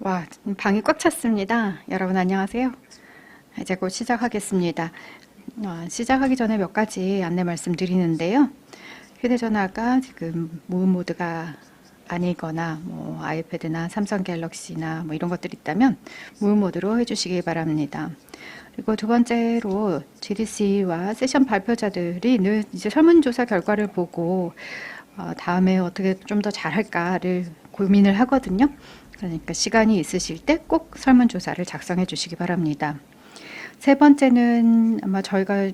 와, 방이 꽉 찼습니다. 여러분 안녕하세요. 이제 곧 시작하겠습니다. 시작하기 전에 몇 가지 안내 말씀드리는데요. 휴대전화가 지금 무음 모드가 아니거나 뭐 아이패드나 삼성 갤럭시나 뭐 이런 것들 있다면 무음 모드로 해주시기 바랍니다. 그리고 두 번째로 GDC와 세션 발표자들이 늘 이제 설문조사 결과를 보고 다음에 어떻게 좀 더 잘할까를 고민을 하거든요. 그러니까 시간이 있으실 때 꼭 설문조사를 작성해 주시기 바랍니다. 세 번째는 아마 저희가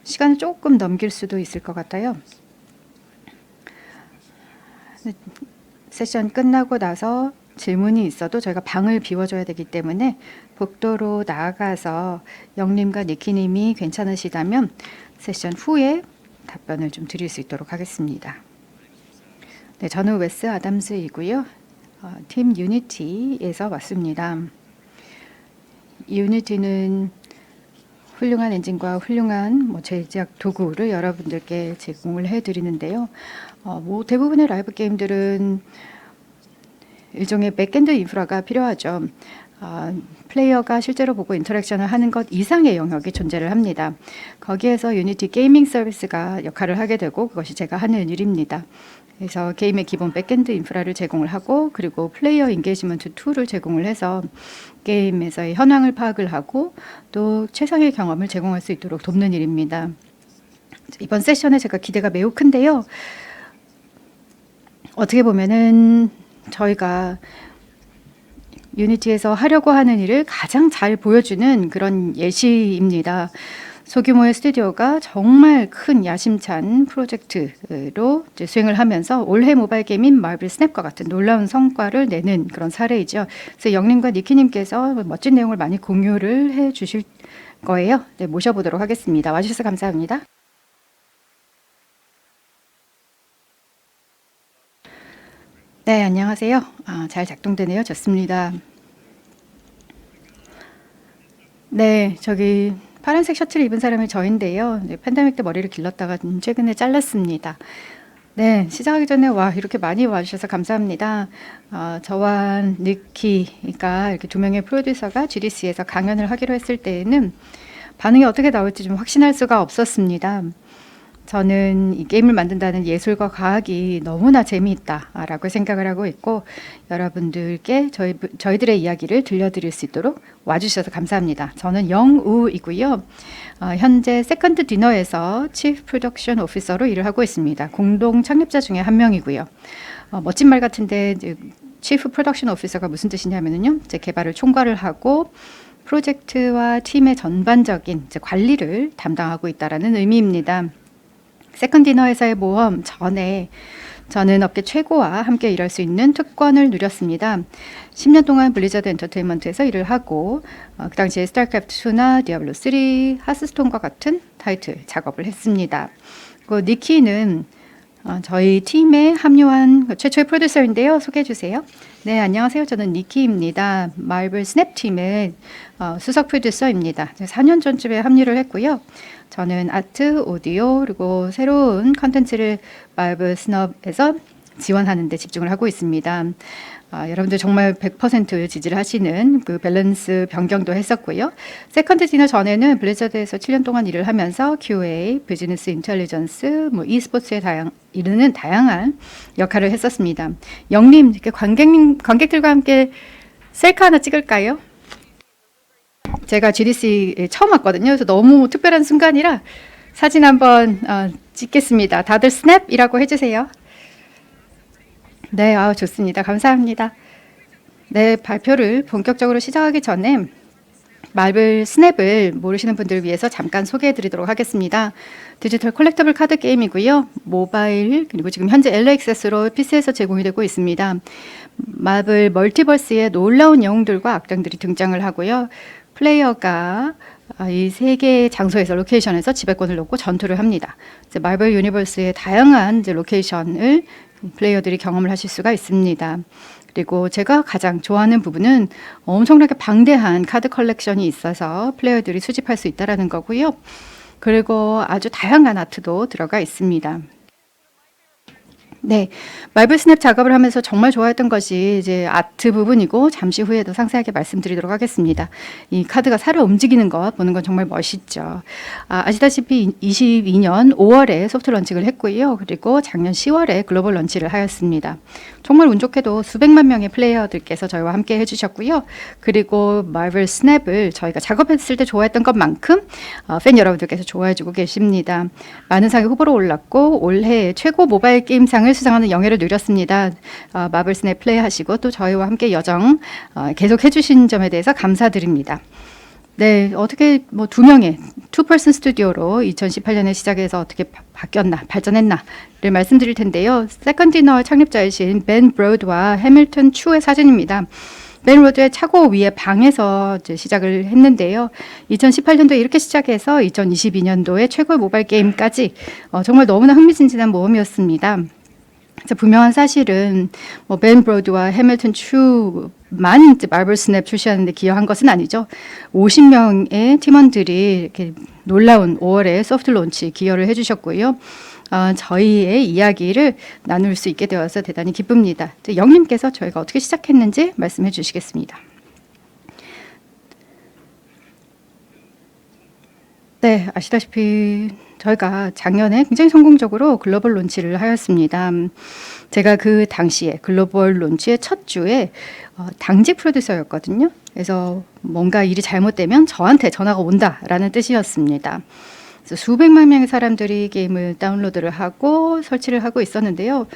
시간을 조금 넘길 수도 있을 것 같아요. 세션 끝나고 나서 질문이 있어도 저희가 방을 비워줘야 되기 때문에 복도로 나아가서 영님과 니키님이 괜찮으시다면 세션 후에 답변을 좀 드릴 수 있도록 하겠습니다. 네, 저는 웨스 아담스이고요. 팀 유니티에서 왔습니다. 유니티는 훌륭한 엔진과 훌륭한 제작 도구를 여러분들께 제공을 해드리는데요. 대부분의 라이브 게임들은 일종의 백엔드 인프라가 필요하죠. 플레이어가 실제로 보고 인터랙션을 하는 것 이상의 영역이 존재를 합니다. 거기에서 유니티 게이밍 서비스가 역할을 하게 되고 그것이 제가 하는 일입니다. 그래서 게임의 기본 백엔드 인프라를 제공을 하고 그리고 플레이어 인게이지먼트 툴을 제공을 해서 게임에서의 현황을 파악을 하고 또 최상의 경험을 제공할 수 있도록 돕는 일입니다. 이번 세션에 제가 기대가 매우 큰데요. 어떻게 보면은 저희가 유니티에서 하려고 하는 일을 가장 잘 보여주는 그런 예시입니다. 소규모의 스튜디오가 정말 큰 야심찬 프로젝트로 수행을 하면서 올해 모바일 게임인 마블 스냅과 같은 놀라운 성과를 내는 그런 사례이죠. 그래서 영님과 니키님께서 멋진 내용을 많이 공유를 해 주실 거예요. 네, 모셔보도록 하겠습니다. 와주셔서 감사합니다. 네, 안녕하세요. 잘 작동되네요. 좋습니다. 네, 저기 파란색 셔츠를 입은 사람이 저인데요. 네, 팬데믹 때 머리를 길렀다가 최근에 잘랐습니다. 네, 시작하기 전에 이렇게 많이 와주셔서 감사합니다. 저와 니키가 이렇게 두 명의 프로듀서가 GDC에서 강연을 하기로 했을 때에는 반응이 어떻게 나올지 좀 확신할 수가 없었습니다. 저는 이 게임을 만든다는 예술과 과학이 너무나 재미있다라고 생각을 하고 있고 여러분들께 저희들의 이야기를 들려드릴 수 있도록 와주셔서 감사합니다. 저는 영우이고요. 현재 세컨드 디너에서 치프 프로덕션 오피서로 일을 하고 있습니다. 공동 창립자 중에 한 명이고요. 멋진 말 같은데 치프 프로덕션 오피서가 무슨 뜻이냐면요. 제 개발을 총괄을 하고 프로젝트와 팀의 전반적인 관리를 담당하고 있다라는 의미입니다. 세컨디너 회사의 모험 전에 저는 업계 최고와 함께 일할 수 있는 특권을 누렸습니다. 10년 동안 블리자드 엔터테인먼트에서 일을 하고 그 당시에 스타크래프트2나 디아블로3, 하스스톤과 같은 타이틀 작업을 했습니다. 그리고 니키는 저희 팀에 합류한 최초의 프로듀서인데요. 소개해 주세요. 네, 안녕하세요. 저는 니키입니다. 마블 스냅 팀의 수석 프로듀서입니다. 4년 전쯤에 합류를 했고요. 저는 아트, 오디오, 그리고 새로운 컨텐츠를 마블 스냅에서 지원하는 데 집중을 하고 있습니다. 여러분들 정말 100% 지지를 하시는 그 밸런스 변경도 했었고요. 세컨드 디너 전에는 블리자드에서 7년 동안 일을 하면서 QA, 비즈니스 인텔리전스, e스포츠에 이르는 다양한 역할을 했었습니다. 영님, 이렇게 관객들과 함께 셀카 하나 찍을까요? 제가 GDC 처음 왔거든요. 그래서 너무 특별한 순간이라 사진 한번 찍겠습니다. 다들 스냅이라고 해주세요. 네, 좋습니다. 감사합니다. 네, 발표를 본격적으로 시작하기 전에 마블 스냅을 모르시는 분들을 위해서 잠깐 소개해 드리도록 하겠습니다. 디지털 컬렉터블 카드 게임이고요. 모바일 그리고 지금 현재 엘리 액세스로 PC에서 제공이 되고 있습니다. 마블 멀티버스의 놀라운 영웅들과 악당들이 등장을 하고요. 플레이어가 이 세 개의 장소에서 로케이션에서 지배권을 놓고 전투를 합니다. 이제 마블 유니버스의 다양한 로케이션을 플레이어들이 경험을 하실 수가 있습니다. 그리고 제가 가장 좋아하는 부분은 엄청나게 방대한 카드 컬렉션이 있어서 플레이어들이 수집할 수 있다는 거고요. 그리고 아주 다양한 아트도 들어가 있습니다. 네, 말블 스냅 작업을 하면서 정말 좋아했던 것이 이제 아트 부분이고 잠시 후에 더 상세하게 말씀드리도록 하겠습니다. 이 카드가 살아 움직이는 것 보는 건 정말 멋있죠. 아시다시피 22년 5월에 소프트 런칭을 했고요. 그리고 작년 10월에 글로벌 런치를 하였습니다. 정말 운 좋게도 수백만 명의 플레이어들께서 저희와 함께 해주셨고요. 그리고 말블 스냅을 저희가 작업했을 때 좋아했던 것만큼 팬 여러분들께서 좋아해주고 계십니다. 많은 상에 후보로 올랐고 올해 최고 모바일 게임상을 수상하는 영예를 누렸습니다. 마블 스냅 플레이하시고 또 저희와 함께 여정 계속 해주신 점에 대해서 감사드립니다. 네, 어떻게 뭐 두 명의 투퍼슨 스튜디오로 2018년에 시작해서 어떻게 바뀌었나, 발전했나를 말씀드릴 텐데요. 세컨 디너 창립자이신 벤 브로드와 해밀턴 추의 사진입니다. 벤 로드의 차고 위에 방에서 이제 시작을 했는데요. 2018년도에 이렇게 시작해서 2022년도에 최고의 모바일 게임까지 정말 너무나 흥미진진한 모험이었습니다. 분명한 사실은 벤 브로드와 해밀턴 추만 이제 말블 스냅 출시하는데 기여한 것은 아니죠. 50명의 팀원들이 이렇게 놀라운 5월에 소프트 론치 기여를 해주셨고요. 저희의 이야기를 나눌 수 있게 되어서 대단히 기쁩니다. 영님께서 저희가 어떻게 시작했는지 말씀해 주시겠습니다. 네, 아시다시피 저희가 작년에 굉장히 성공적으로 글로벌 론치를 하였습니다. 제가 그 당시에 글로벌 론치의 첫 주에 당직 프로듀서였거든요. 그래서 뭔가 일이 잘못되면 저한테 전화가 온다라는 뜻이었습니다. 그래서 수백만 명의 사람들이 게임을 다운로드를 하고 설치를 하고 있었는데요.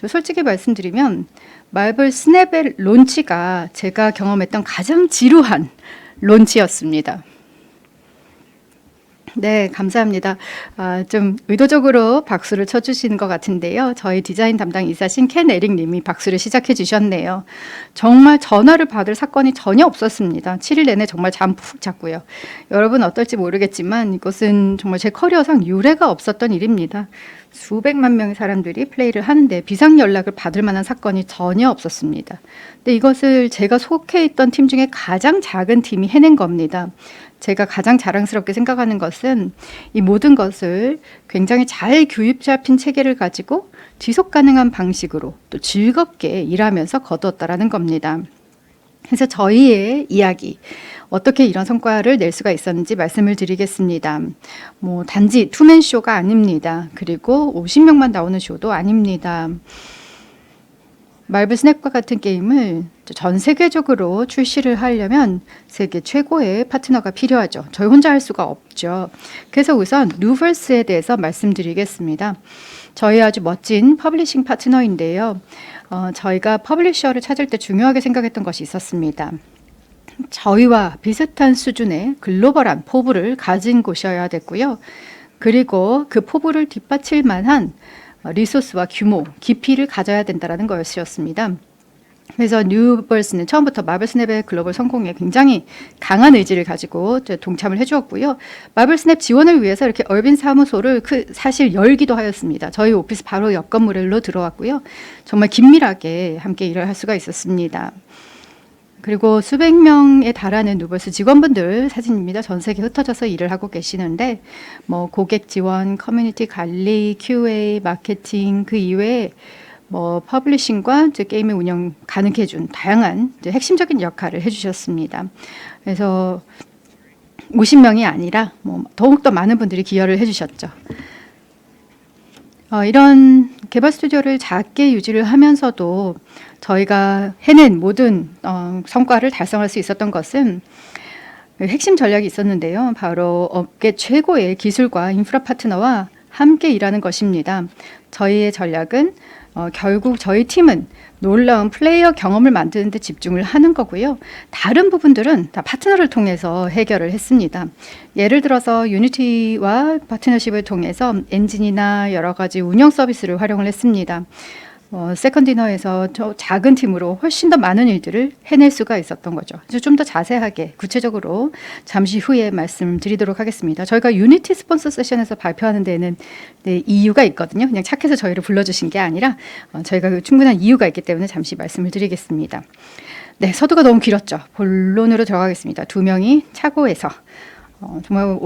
솔직히 말씀드리면 말블 스냅의 론치가 제가 경험했던 가장 지루한 론치였습니다. 네, 감사합니다. 좀 의도적으로 박수를 쳐주시는 것 같은데요. 저희 디자인 담당 이사신 켄 에릭 님이 박수를 시작해 주셨네요. 정말 전화를 받을 사건이 전혀 없었습니다. 7일 내내 정말 잠 푹 잤고요. 여러분 어떨지 모르겠지만 이것은 정말 제 커리어상 유례가 없었던 일입니다. 수백만 명의 사람들이 플레이를 하는데 비상 연락을 받을 만한 사건이 전혀 없었습니다. 근데 이것을 제가 속해 있던 팀 중에 가장 작은 팀이 해낸 겁니다. 제가 가장 자랑스럽게 생각하는 것은 이 모든 것을 굉장히 잘 교육 잡힌 체계를 가지고 지속 가능한 방식으로 또 즐겁게 일하면서 거두었다라는 겁니다. 그래서 저희의 이야기, 어떻게 이런 성과를 낼 수가 있었는지 말씀을 드리겠습니다. 뭐 단지 투맨 쇼가 아닙니다. 그리고 50명만 나오는 쇼도 아닙니다. 말블 스냅과 같은 게임을 전 세계적으로 출시를 하려면 세계 최고의 파트너가 필요하죠. 저희 혼자 할 수가 없죠. 그래서 우선 누버스에 대해서 말씀드리겠습니다. 저희 아주 멋진 퍼블리싱 파트너인데요. 저희가 퍼블리셔를 찾을 때 중요하게 생각했던 것이 있었습니다. 저희와 비슷한 수준의 글로벌한 포부를 가진 곳이어야 됐고요. 그리고 그 포부를 뒷받칠 만한 리소스와 규모, 깊이를 가져야 된다는 것이었습니다. 그래서 뉴버스는 처음부터 마블 스냅의 글로벌 성공에 굉장히 강한 의지를 가지고 동참을 해주었고요. 마블 스냅 지원을 위해서 이렇게 얼빈 사무소를 사실 열기도 하였습니다. 저희 오피스 바로 옆 건물로 들어왔고요. 정말 긴밀하게 함께 일을 할 수가 있었습니다. 그리고 수백 명에 달하는 누버스 직원분들 사진입니다. 전 세계 흩어져서 일을 하고 계시는데 뭐 고객 지원, 커뮤니티 관리, QA, 마케팅 그 이외에 뭐 퍼블리싱과 게임의 운영 가능케 해준 다양한 핵심적인 역할을 해주셨습니다. 그래서 50명이 아니라 뭐 더욱더 많은 분들이 기여를 해주셨죠. 이런 개발 스튜디오를 작게 유지를 하면서도 저희가 해낸 모든 성과를 달성할 수 있었던 것은 핵심 전략이 있었는데요. 바로 업계 최고의 기술과 인프라 파트너와 함께 일하는 것입니다. 저희의 전략은 결국 저희 팀은 놀라운 플레이어 경험을 만드는 데 집중을 하는 거고요. 다른 부분들은 다 파트너를 통해서 해결을 했습니다. 예를 들어서 유니티와 파트너십을 통해서 엔진이나 여러 가지 운영 서비스를 활용을 했습니다. 세컨 디너에서 작은 팀으로 훨씬 더 많은 일들을 해낼 수가 있었던 거죠. 그래서 좀 더 자세하게 구체적으로 잠시 후에 말씀드리도록 하겠습니다. 저희가 유니티 스폰서 세션에서 발표하는 데는 이유가 있거든요. 그냥 착해서 저희를 불러주신 게 아니라 저희가 충분한 이유가 있기 때문에 잠시 말씀을 드리겠습니다. 네, 서두가 너무 길었죠. 본론으로 들어가겠습니다. 두 명이 차고에서 정말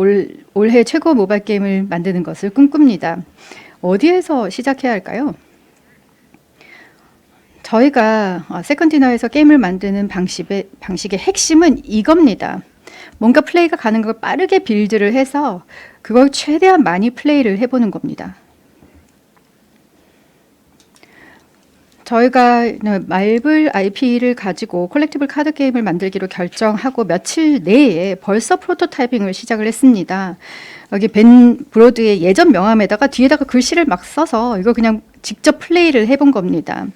올해 최고 모바일 게임을 만드는 것을 꿈꿉니다. 어디에서 시작해야 할까요? 저희가 세컨드 디너에서 게임을 만드는 방식의 핵심은 이겁니다. 뭔가 플레이가 가는 걸 빠르게 빌드를 해서 그걸 최대한 많이 플레이를 해보는 겁니다. 저희가 말블 IP를 가지고 콜렉티블 카드 게임을 만들기로 결정하고 며칠 내에 벌써 프로토타이핑을 시작을 했습니다. 여기 벤 브로드의 예전 명함에다가 뒤에다가 글씨를 막 써서 이거 그냥 직접 플레이를 해본 겁니다.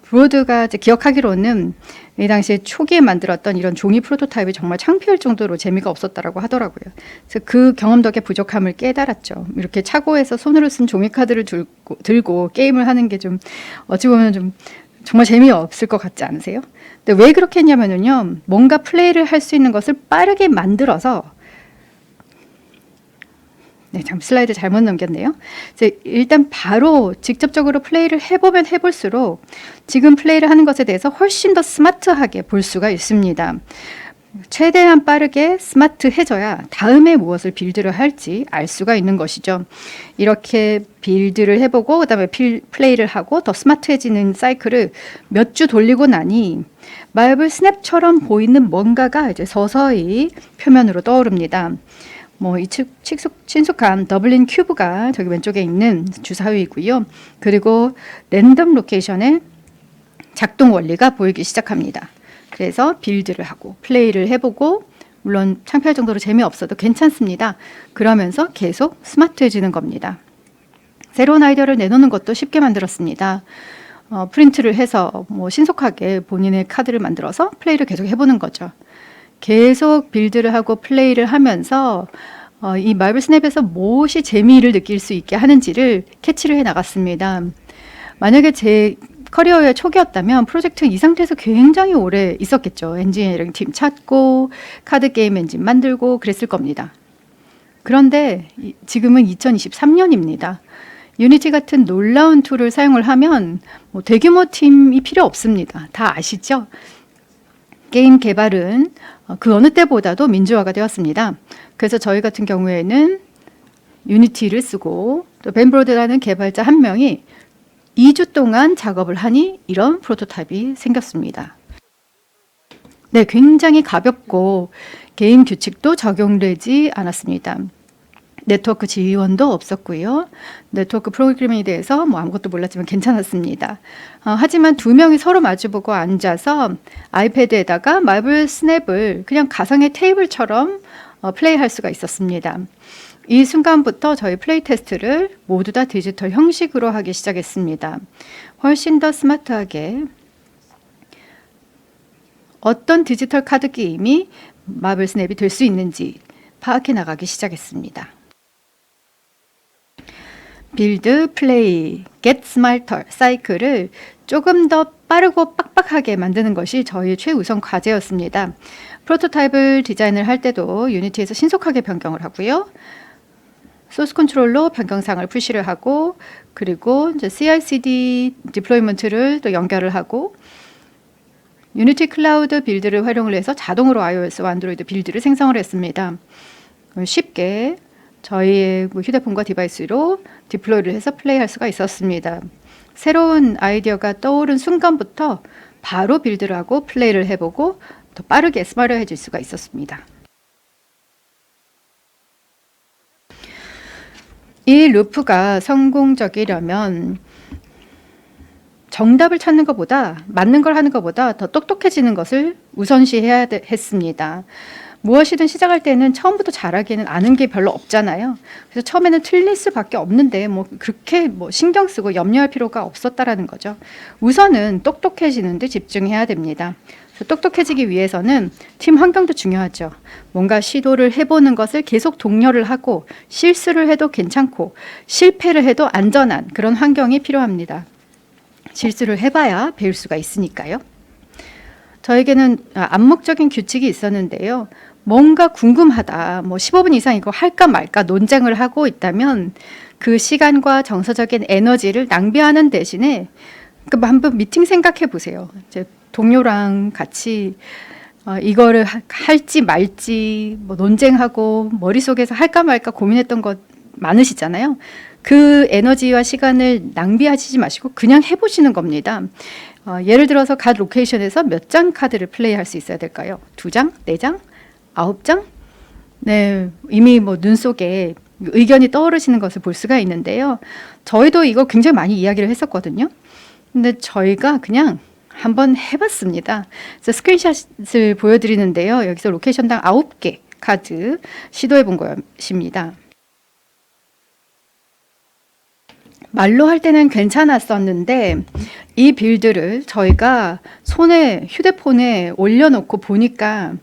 브로드가 이제 기억하기로는 이 당시에 초기에 만들었던 이런 종이 프로토타입이 정말 창피할 정도로 재미가 없었다라고 하더라고요. 그래서 그 경험 덕에 부족함을 깨달았죠. 이렇게 차고에서 손으로 쓴 종이 카드를 들고 게임을 하는 게 좀 어찌 보면 좀 정말 재미없을 것 같지 않으세요? 근데 왜 그렇게 했냐면요, 뭔가 플레이를 할 수 있는 것을 빠르게 만들어서 참 슬라이드 잘못 넘겼네요. 일단 바로 직접적으로 플레이를 해보면 해볼수록 지금 플레이를 하는 것에 대해서 훨씬 더 스마트하게 볼 수가 있습니다. 최대한 빠르게 스마트해져야 다음에 무엇을 빌드를 할지 알 수가 있는 것이죠. 이렇게 빌드를 해보고 그다음에 플레이를 하고 더 스마트해지는 사이클을 몇 주 돌리고 나니 말블 스냅처럼 보이는 뭔가가 이제 서서히 표면으로 떠오릅니다. 이 친숙한 더블린 큐브가 저기 왼쪽에 있는 주사위이고요. 그리고 랜덤 로케이션의 작동 원리가 보이기 시작합니다. 그래서 빌드를 하고 플레이를 해보고, 물론 창피할 정도로 재미없어도 괜찮습니다. 그러면서 계속 스마트해지는 겁니다. 새로운 아이디어를 내놓는 것도 쉽게 만들었습니다. 프린트를 해서 신속하게 본인의 카드를 만들어서 플레이를 계속 해보는 거죠. 계속 빌드를 하고 플레이를 하면서 이 말블 스냅에서 무엇이 재미를 느낄 수 있게 하는지를 캐치를 해 나갔습니다. 만약에 제 커리어의 초기였다면 프로젝트 이 상태에서 굉장히 오래 있었겠죠. 엔지니어링 팀 찾고 카드 게임 엔진 만들고 그랬을 겁니다. 그런데 지금은 2023년입니다. 유니티 같은 놀라운 툴을 사용을 하면 대규모 팀이 필요 없습니다. 다 아시죠? 게임 개발은 그 어느 때보다도 민주화가 되었습니다. 그래서 저희 같은 경우에는 유니티를 쓰고 또 벤 브로드라는 개발자 한 명이 2주 동안 작업을 하니 이런 프로토타입이 생겼습니다. 네, 굉장히 가볍고 게임 규칙도 적용되지 않았습니다. 네트워크 지원도 없었고요. 네트워크 프로그래밍에 대해서 아무것도 몰랐지만 괜찮았습니다. 하지만 두 명이 서로 마주보고 앉아서 아이패드에다가 말블 스냅을 그냥 가상의 테이블처럼 플레이할 수가 있었습니다. 이 순간부터 저희 플레이 테스트를 모두 다 디지털 형식으로 하기 시작했습니다. 훨씬 더 스마트하게 어떤 디지털 카드 게임이 말블 스냅이 될 수 있는지 파악해 나가기 시작했습니다. 빌드, 플레이, get smarter 사이클을 조금 더 빠르고 빡빡하게 만드는 것이 저희의 최우선 과제였습니다. 프로토타입을 디자인을 할 때도 유니티에서 신속하게 변경을 하고요. 소스 컨트롤로 변경사항을 푸시를 하고, 그리고 이제 CI/CD 디플로이먼트를 또 연결을 하고, 유니티 클라우드 빌드를 활용을 해서 자동으로 iOS와 안드로이드 빌드를 생성을 했습니다. 쉽게 저희의 휴대폰과 디바이스로 디플로이를 해서 플레이할 수가 있었습니다. 새로운 아이디어가 떠오른 순간부터 바로 빌드를 하고 플레이를 해보고 더 빠르게 스마트해질 수가 있었습니다. 이 루프가 성공적이려면 정답을 찾는 것보다, 맞는 걸 하는 것보다 더 똑똑해지는 것을 우선시해야 했습니다. 무엇이든 시작할 때는 처음부터 잘하기에는 아는 게 별로 없잖아요. 그래서 처음에는 틀릴 수밖에 없는데 그렇게 신경 쓰고 염려할 필요가 없었다라는 거죠. 우선은 똑똑해지는 데 집중해야 됩니다. 똑똑해지기 위해서는 팀 환경도 중요하죠. 뭔가 시도를 해보는 것을 계속 독려를 하고, 실수를 해도 괜찮고 실패를 해도 안전한 그런 환경이 필요합니다. 실수를 해봐야 배울 수가 있으니까요. 저에게는 암묵적인 규칙이 있었는데요. 뭔가 궁금하다, 15분 이상 이거 할까 말까 논쟁을 하고 있다면 그 시간과 정서적인 에너지를 낭비하는 대신에 한번 미팅 생각해 보세요. 이제 동료랑 같이 이거를 할지 말지 논쟁하고 머릿속에서 할까 말까 고민했던 것 많으시잖아요. 그 에너지와 시간을 낭비하시지 마시고 그냥 해보시는 겁니다. 예를 들어서 각 로케이션에서 몇 장 카드를 플레이할 수 있어야 될까요? 2장, 4장, 9장? 네, 이미 뭐 눈 속에 의견이 떠오르시는 것을 볼 수가 있는데요. 저희도 이거 굉장히 많이 이야기를 했었거든요. 근데 저희가 그냥 한번 해봤습니다. 그래서 스크린샷을 보여드리는데요. 여기서 로케이션당 9개 카드 시도해 본 것입니다. 말로 할 때는 괜찮았었는데 이 빌드를 저희가 손에 휴대폰에 올려놓고 보니까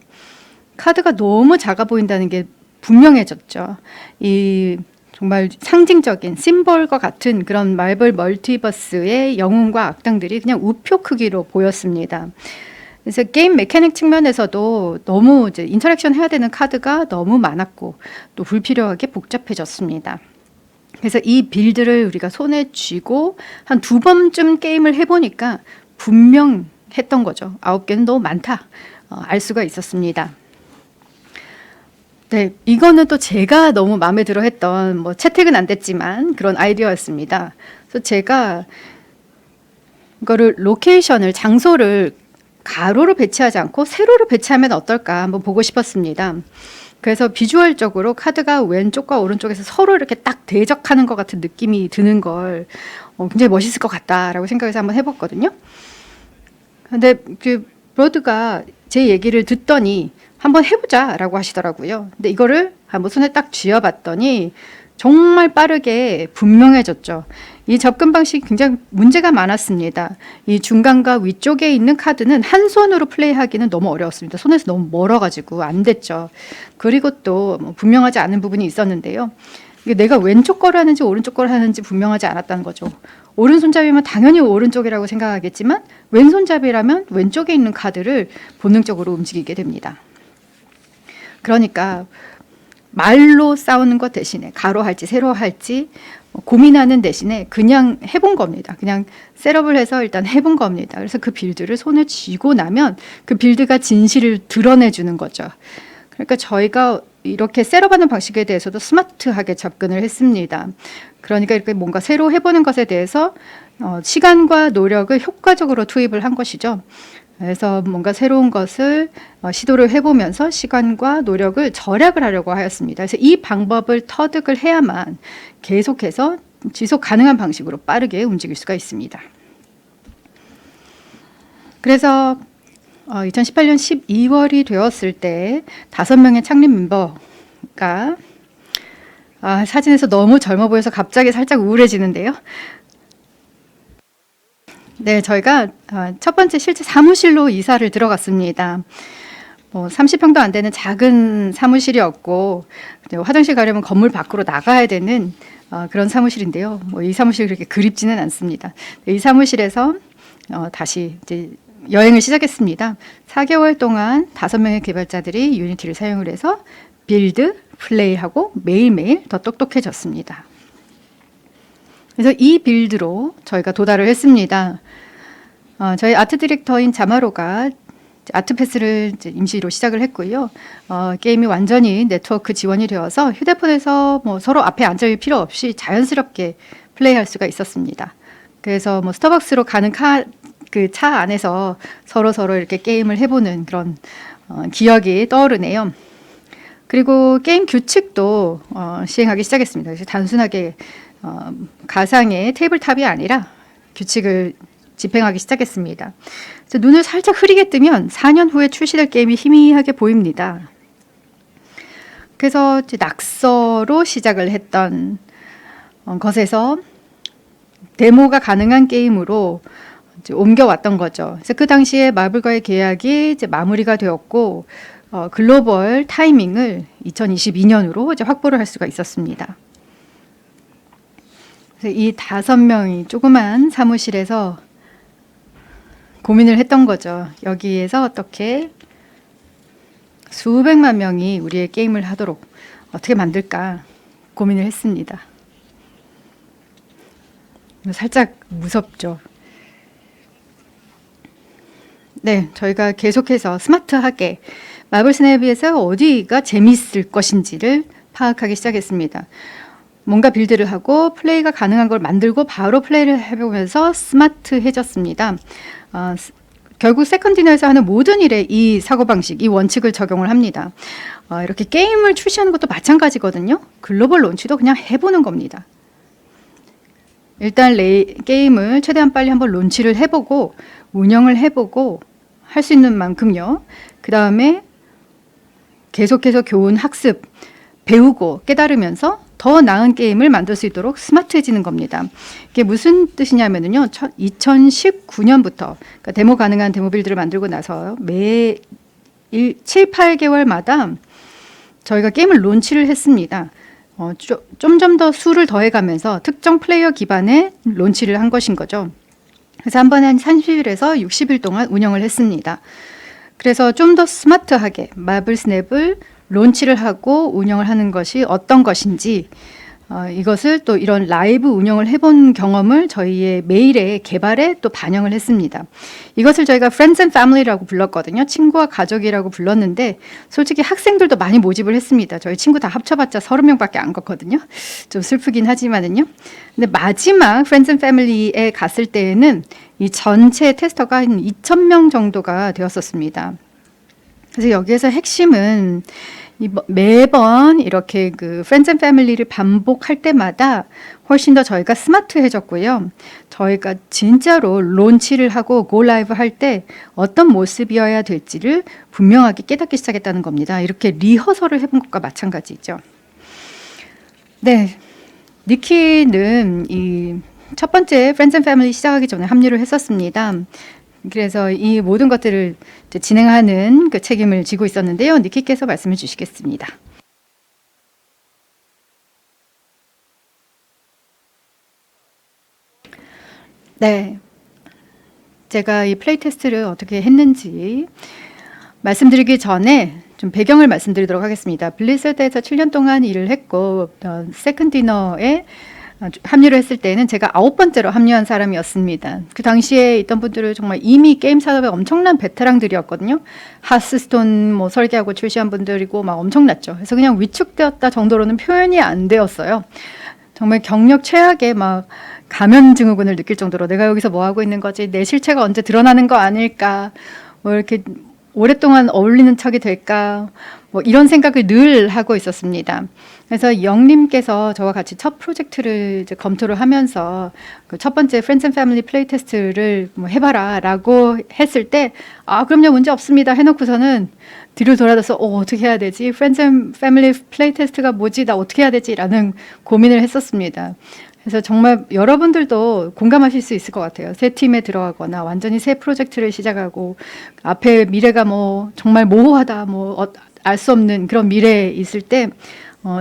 카드가 너무 작아 보인다는 게 분명해졌죠. 이 정말 상징적인 심볼과 같은 그런 마블 멀티버스의 영웅과 악당들이 그냥 우표 크기로 보였습니다. 그래서 게임 메카닉 측면에서도 너무 이제 인터랙션 해야 되는 카드가 너무 많았고 또 불필요하게 복잡해졌습니다. 그래서 이 빌드를 우리가 손에 쥐고 한 2번쯤 게임을 해보니까 분명했던 거죠. 9개는 너무 많다. 알 수가 있었습니다. 네, 이거는 또 제가 너무 마음에 들어 했던 뭐 채택은 안 됐지만 그런 아이디어였습니다. 그래서 제가 이거를 로케이션을 장소를 가로로 배치하지 않고 세로로 배치하면 어떨까 한번 보고 싶었습니다. 그래서 비주얼적으로 카드가 왼쪽과 오른쪽에서 서로 이렇게 딱 대적하는 것 같은 느낌이 드는 걸 굉장히 멋있을 것 같다라고 생각해서 한번 해봤거든요. 근데 그 브로드가 제 얘기를 듣더니 한번 해보자라고 하시더라고요. 근데 이거를 한번 손에 딱 쥐어봤더니 정말 빠르게 분명해졌죠. 이 접근 방식이 굉장히 문제가 많았습니다. 이 중간과 위쪽에 있는 카드는 한 손으로 플레이하기는 너무 어려웠습니다. 손에서 너무 멀어가지고 안 됐죠. 그리고 또 분명하지 않은 부분이 있었는데요. 이게 내가 왼쪽 걸 하는지 오른쪽 걸 하는지 분명하지 않았다는 거죠. 오른손잡이면 당연히 오른쪽이라고 생각하겠지만 왼손잡이라면 왼쪽에 있는 카드를 본능적으로 움직이게 됩니다. 그러니까 말로 싸우는 것 대신에 가로 할지 세로 할지 고민하는 대신에 그냥 해본 겁니다. 그냥 셋업을 해서 일단 해본 겁니다. 그래서 그 빌드를 손에 쥐고 나면 그 빌드가 진실을 드러내주는 거죠. 그러니까 저희가 이렇게 셋업하는 방식에 대해서도 스마트하게 접근을 했습니다. 그러니까 이렇게 뭔가 새로 해보는 것에 대해서 시간과 노력을 효과적으로 투입을 한 것이죠. 그래서 뭔가 새로운 것을 시도를 해보면서 시간과 노력을 절약을 하려고 하였습니다. 그래서 이 방법을 터득을 해야만 계속해서 지속 가능한 방식으로 빠르게 움직일 수가 있습니다. 그래서 2018년 12월이 되었을 때 5명의 창립 멤버가 사진에서 너무 젊어 보여서 갑자기 살짝 우울해지는데요. 네, 저희가 첫 번째 실제 사무실로 이사를 들어갔습니다. 30평도 안 되는 작은 사무실이었고 화장실 가려면 건물 밖으로 나가야 되는 그런 사무실인데요. 이 사무실이 그렇게 그립지는 않습니다. 이 사무실에서 다시 이제 여행을 시작했습니다. 4개월 동안 5명의 개발자들이 유니티를 사용을 해서 빌드, 플레이하고 매일매일 더 똑똑해졌습니다. 그래서 이 빌드로 저희가 도달을 했습니다. 저희 아트 디렉터인 자마로가 아트패스를 임시로 시작을 했고요. 게임이 완전히 네트워크 지원이 되어서 휴대폰에서 서로 앞에 앉을 필요 없이 자연스럽게 플레이할 수가 있었습니다. 그래서 스타벅스로 가는 그 차 안에서 서로 이렇게 게임을 해보는 그런 기억이 떠오르네요. 그리고 게임 규칙도 시행하기 시작했습니다. 그래서 단순하게 가상의 테이블탑이 아니라 규칙을 집행하기 시작했습니다. 그래서 눈을 살짝 흐리게 뜨면 4년 후에 출시될 게임이 희미하게 보입니다. 그래서 낙서로 시작을 했던 것에서 데모가 가능한 게임으로 이제 옮겨왔던 거죠. 그래서 그 당시에 마블과의 계약이 이제 마무리가 되었고 글로벌 타이밍을 2022년으로 이제 확보를 할 수가 있었습니다. 그래서 이 5명이 조그만 사무실에서 고민을 했던 거죠. 여기에서 어떻게 수백만 명이 우리의 게임을 하도록 어떻게 만들까 고민을 했습니다. 살짝 무섭죠. 네, 저희가 계속해서 스마트하게 마블 스냅에서 어디가 재미있을 것인지를 파악하기 시작했습니다. 뭔가 빌드를 하고 플레이가 가능한 걸 만들고 바로 플레이를 해보면서 스마트해졌습니다. 결국 세컨드 디너에서 하는 모든 일에 이 사고방식, 이 원칙을 적용을 합니다. 이렇게 게임을 출시하는 것도 마찬가지거든요. 글로벌 론치도 그냥 해보는 겁니다. 일단 게임을 최대한 빨리 한번 론치를 해보고 운영을 해보고 할 수 있는 만큼요. 그 다음에 계속해서 교훈, 학습, 배우고 깨달으면서 더 나은 게임을 만들 수 있도록 스마트해지는 겁니다. 이게 무슨 뜻이냐면요. 2019년부터 그러니까 데모 가능한 데모 빌드를 만들고 나서 매 7, 8개월마다 저희가 게임을 론치를 했습니다. 좀 더 수를 더해가면서 특정 플레이어 기반의 론치를 한 것인 거죠. 그래서 한 번에 한 30일에서 60일 동안 운영을 했습니다. 그래서 좀 더 스마트하게 마블 스냅을 론치를 하고 운영을 하는 것이 어떤 것인지 이것을 또 이런 라이브 운영을 해본 경험을 저희의 메일의 개발에 또 반영을 했습니다. 이것을 저희가 Friends and Family라고 불렀거든요. 친구와 가족이라고 불렀는데 솔직히 학생들도 많이 모집을 했습니다. 저희 친구 다 합쳐봤자 30명밖에 안 갔거든요. 좀 슬프긴 하지만은요. 근데 마지막 Friends and Family에 갔을 때에는 이 전체 테스터가 한 2,000명 정도가 되었었습니다. 그래서 여기에서 핵심은 매번 이렇게 그 Friends and Family를 반복할 때마다 훨씬 더 저희가 스마트해졌고요. 저희가 진짜로 론치를 하고 고 라이브 할 때 어떤 모습이어야 될지를 분명하게 깨닫기 시작했다는 겁니다. 이렇게 리허설을 해본 것과 마찬가지죠. 네, 니키는 이 첫 번째 Friends and Family 시작하기 전에 합류를 했었습니다. 그래서 이 모든 것들을 진행하는 그 책임을 지고 있었는데요. 니키께서 말씀해 주시겠습니다. 네, 제가 이 플레이 테스트를 어떻게 했는지 말씀드리기 전에 좀 배경을 말씀드리도록 하겠습니다. 블리자드에서 7년 동안 일을 했고 세컨드 디너에 합류를 했을 때는 제가 9번째로 합류한 사람이었습니다. 그 당시에 있던 분들은 정말 이미 게임 산업의 엄청난 베테랑들이었거든요. 하스스톤 뭐 설계하고 출시한 분들이고 막 엄청났죠. 그래서 그냥 위축되었다 정도로는 표현이 안 되었어요. 정말 경력 최악의 막 가면 증후군을 느낄 정도로 내가 여기서 뭐 하고 있는 거지? 내 실체가 언제 드러나는 거 아닐까? 뭐 이렇게 오랫동안 어울리는 척이 될까? 뭐 이런 생각을 늘 하고 있었습니다. 그래서 영님께서 저와 같이 첫 프로젝트를 이제 검토를 하면서 그 첫 번째 Friends and Family 플레이 테스트를 뭐 해봐라 라고 했을 때 그럼요 문제 없습니다 해놓고서는 뒤를 돌아서서 어떻게 해야 되지? Friends and Family 플레이 테스트가 뭐지? 나 어떻게 해야 되지? 라는 고민을 했었습니다. 그래서 정말 여러분들도 공감하실 수 있을 것 같아요. 새 팀에 들어가거나 완전히 새 프로젝트를 시작하고 앞에 미래가 뭐 정말 모호하다, 뭐 알 수 없는 그런 미래에 있을 때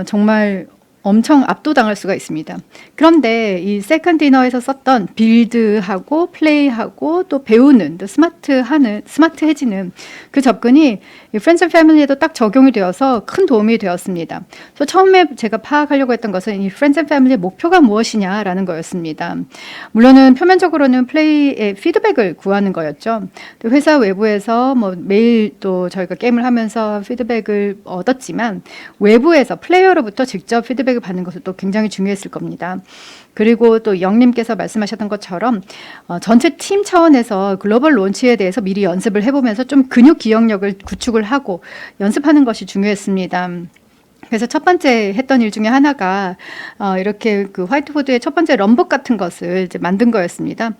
정말 엄청 압도당할 수가 있습니다. 그런데 이 세컨드 디너에서 썼던 빌드하고 플레이하고 또 배우는 또 스마트해지는 그 접근이 이 Friends and Family에도 딱 적용이 되어서 큰 도움이 되었습니다. 그래서 처음에 제가 파악하려고 했던 것은 이 Friends and Family의 목표가 무엇이냐라는 거였습니다. 물론은 표면적으로는 플레이의 피드백을 구하는 거였죠. 또 회사 외부에서 뭐 매일 또 저희가 게임을 하면서 피드백을 얻었지만 외부에서 플레이어로부터 직접 피드백을 받는 것도 또 굉장히 중요했을 겁니다. 그리고 또 영님께서 말씀하셨던 것처럼 전체 팀 차원에서 글로벌 론치에 대해서 미리 연습을 해보면서 좀 근육 기억력을 구축을 하고 연습하는 것이 중요했습니다. 그래서 첫 번째 했던 일 중에 하나가 이렇게 그 화이트보드에 첫 번째 럼북 같은 것을 이제 만든 거였습니다.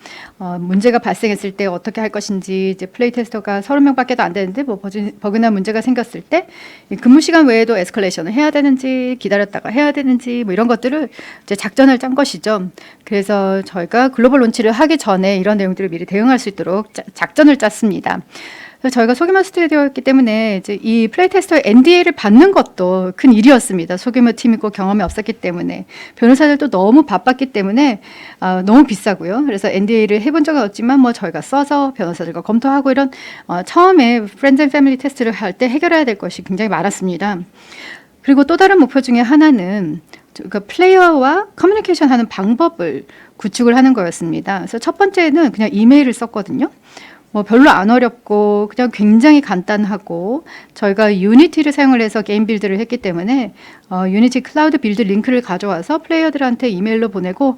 문제가 발생했을 때 어떻게 할 것인지 이제 플레이 테스터가 30명밖에 안 되는데 뭐 버그나 문제가 생겼을 때 근무 시간 외에도 에스컬레이션을 해야 되는지 기다렸다가 해야 되는지 뭐 이런 것들을 이제 작전을 짠 것이죠. 그래서 저희가 글로벌 론치를 하기 전에 이런 내용들을 미리 대응할 수 있도록 작전을 짰습니다. 저희가 소규모 스튜디오였기 때문에 이제 이 플레이 테스터의 NDA를 받는 것도 큰 일이었습니다. 소규모 팀이고 경험이 없었기 때문에 변호사들도 너무 바빴기 때문에 너무 비싸고요. 그래서 NDA를 해본 적은 없지만 뭐 저희가 써서 변호사들과 검토하고 이런 처음에 Friends and Family 테스트를 할 때 해결해야 될 것이 굉장히 많았습니다. 그리고 또 다른 목표 중에 하나는 그 플레이어와 커뮤니케이션 하는 방법을 구축을 하는 거였습니다. 그래서 첫 번째는 그냥 이메일을 썼거든요. 뭐 별로 안 어렵고 그냥 굉장히 간단하고 저희가 유니티를 사용을 해서 게임 빌드를 했기 때문에 유니티 클라우드 빌드 링크를 가져와서 플레이어들한테 이메일로 보내고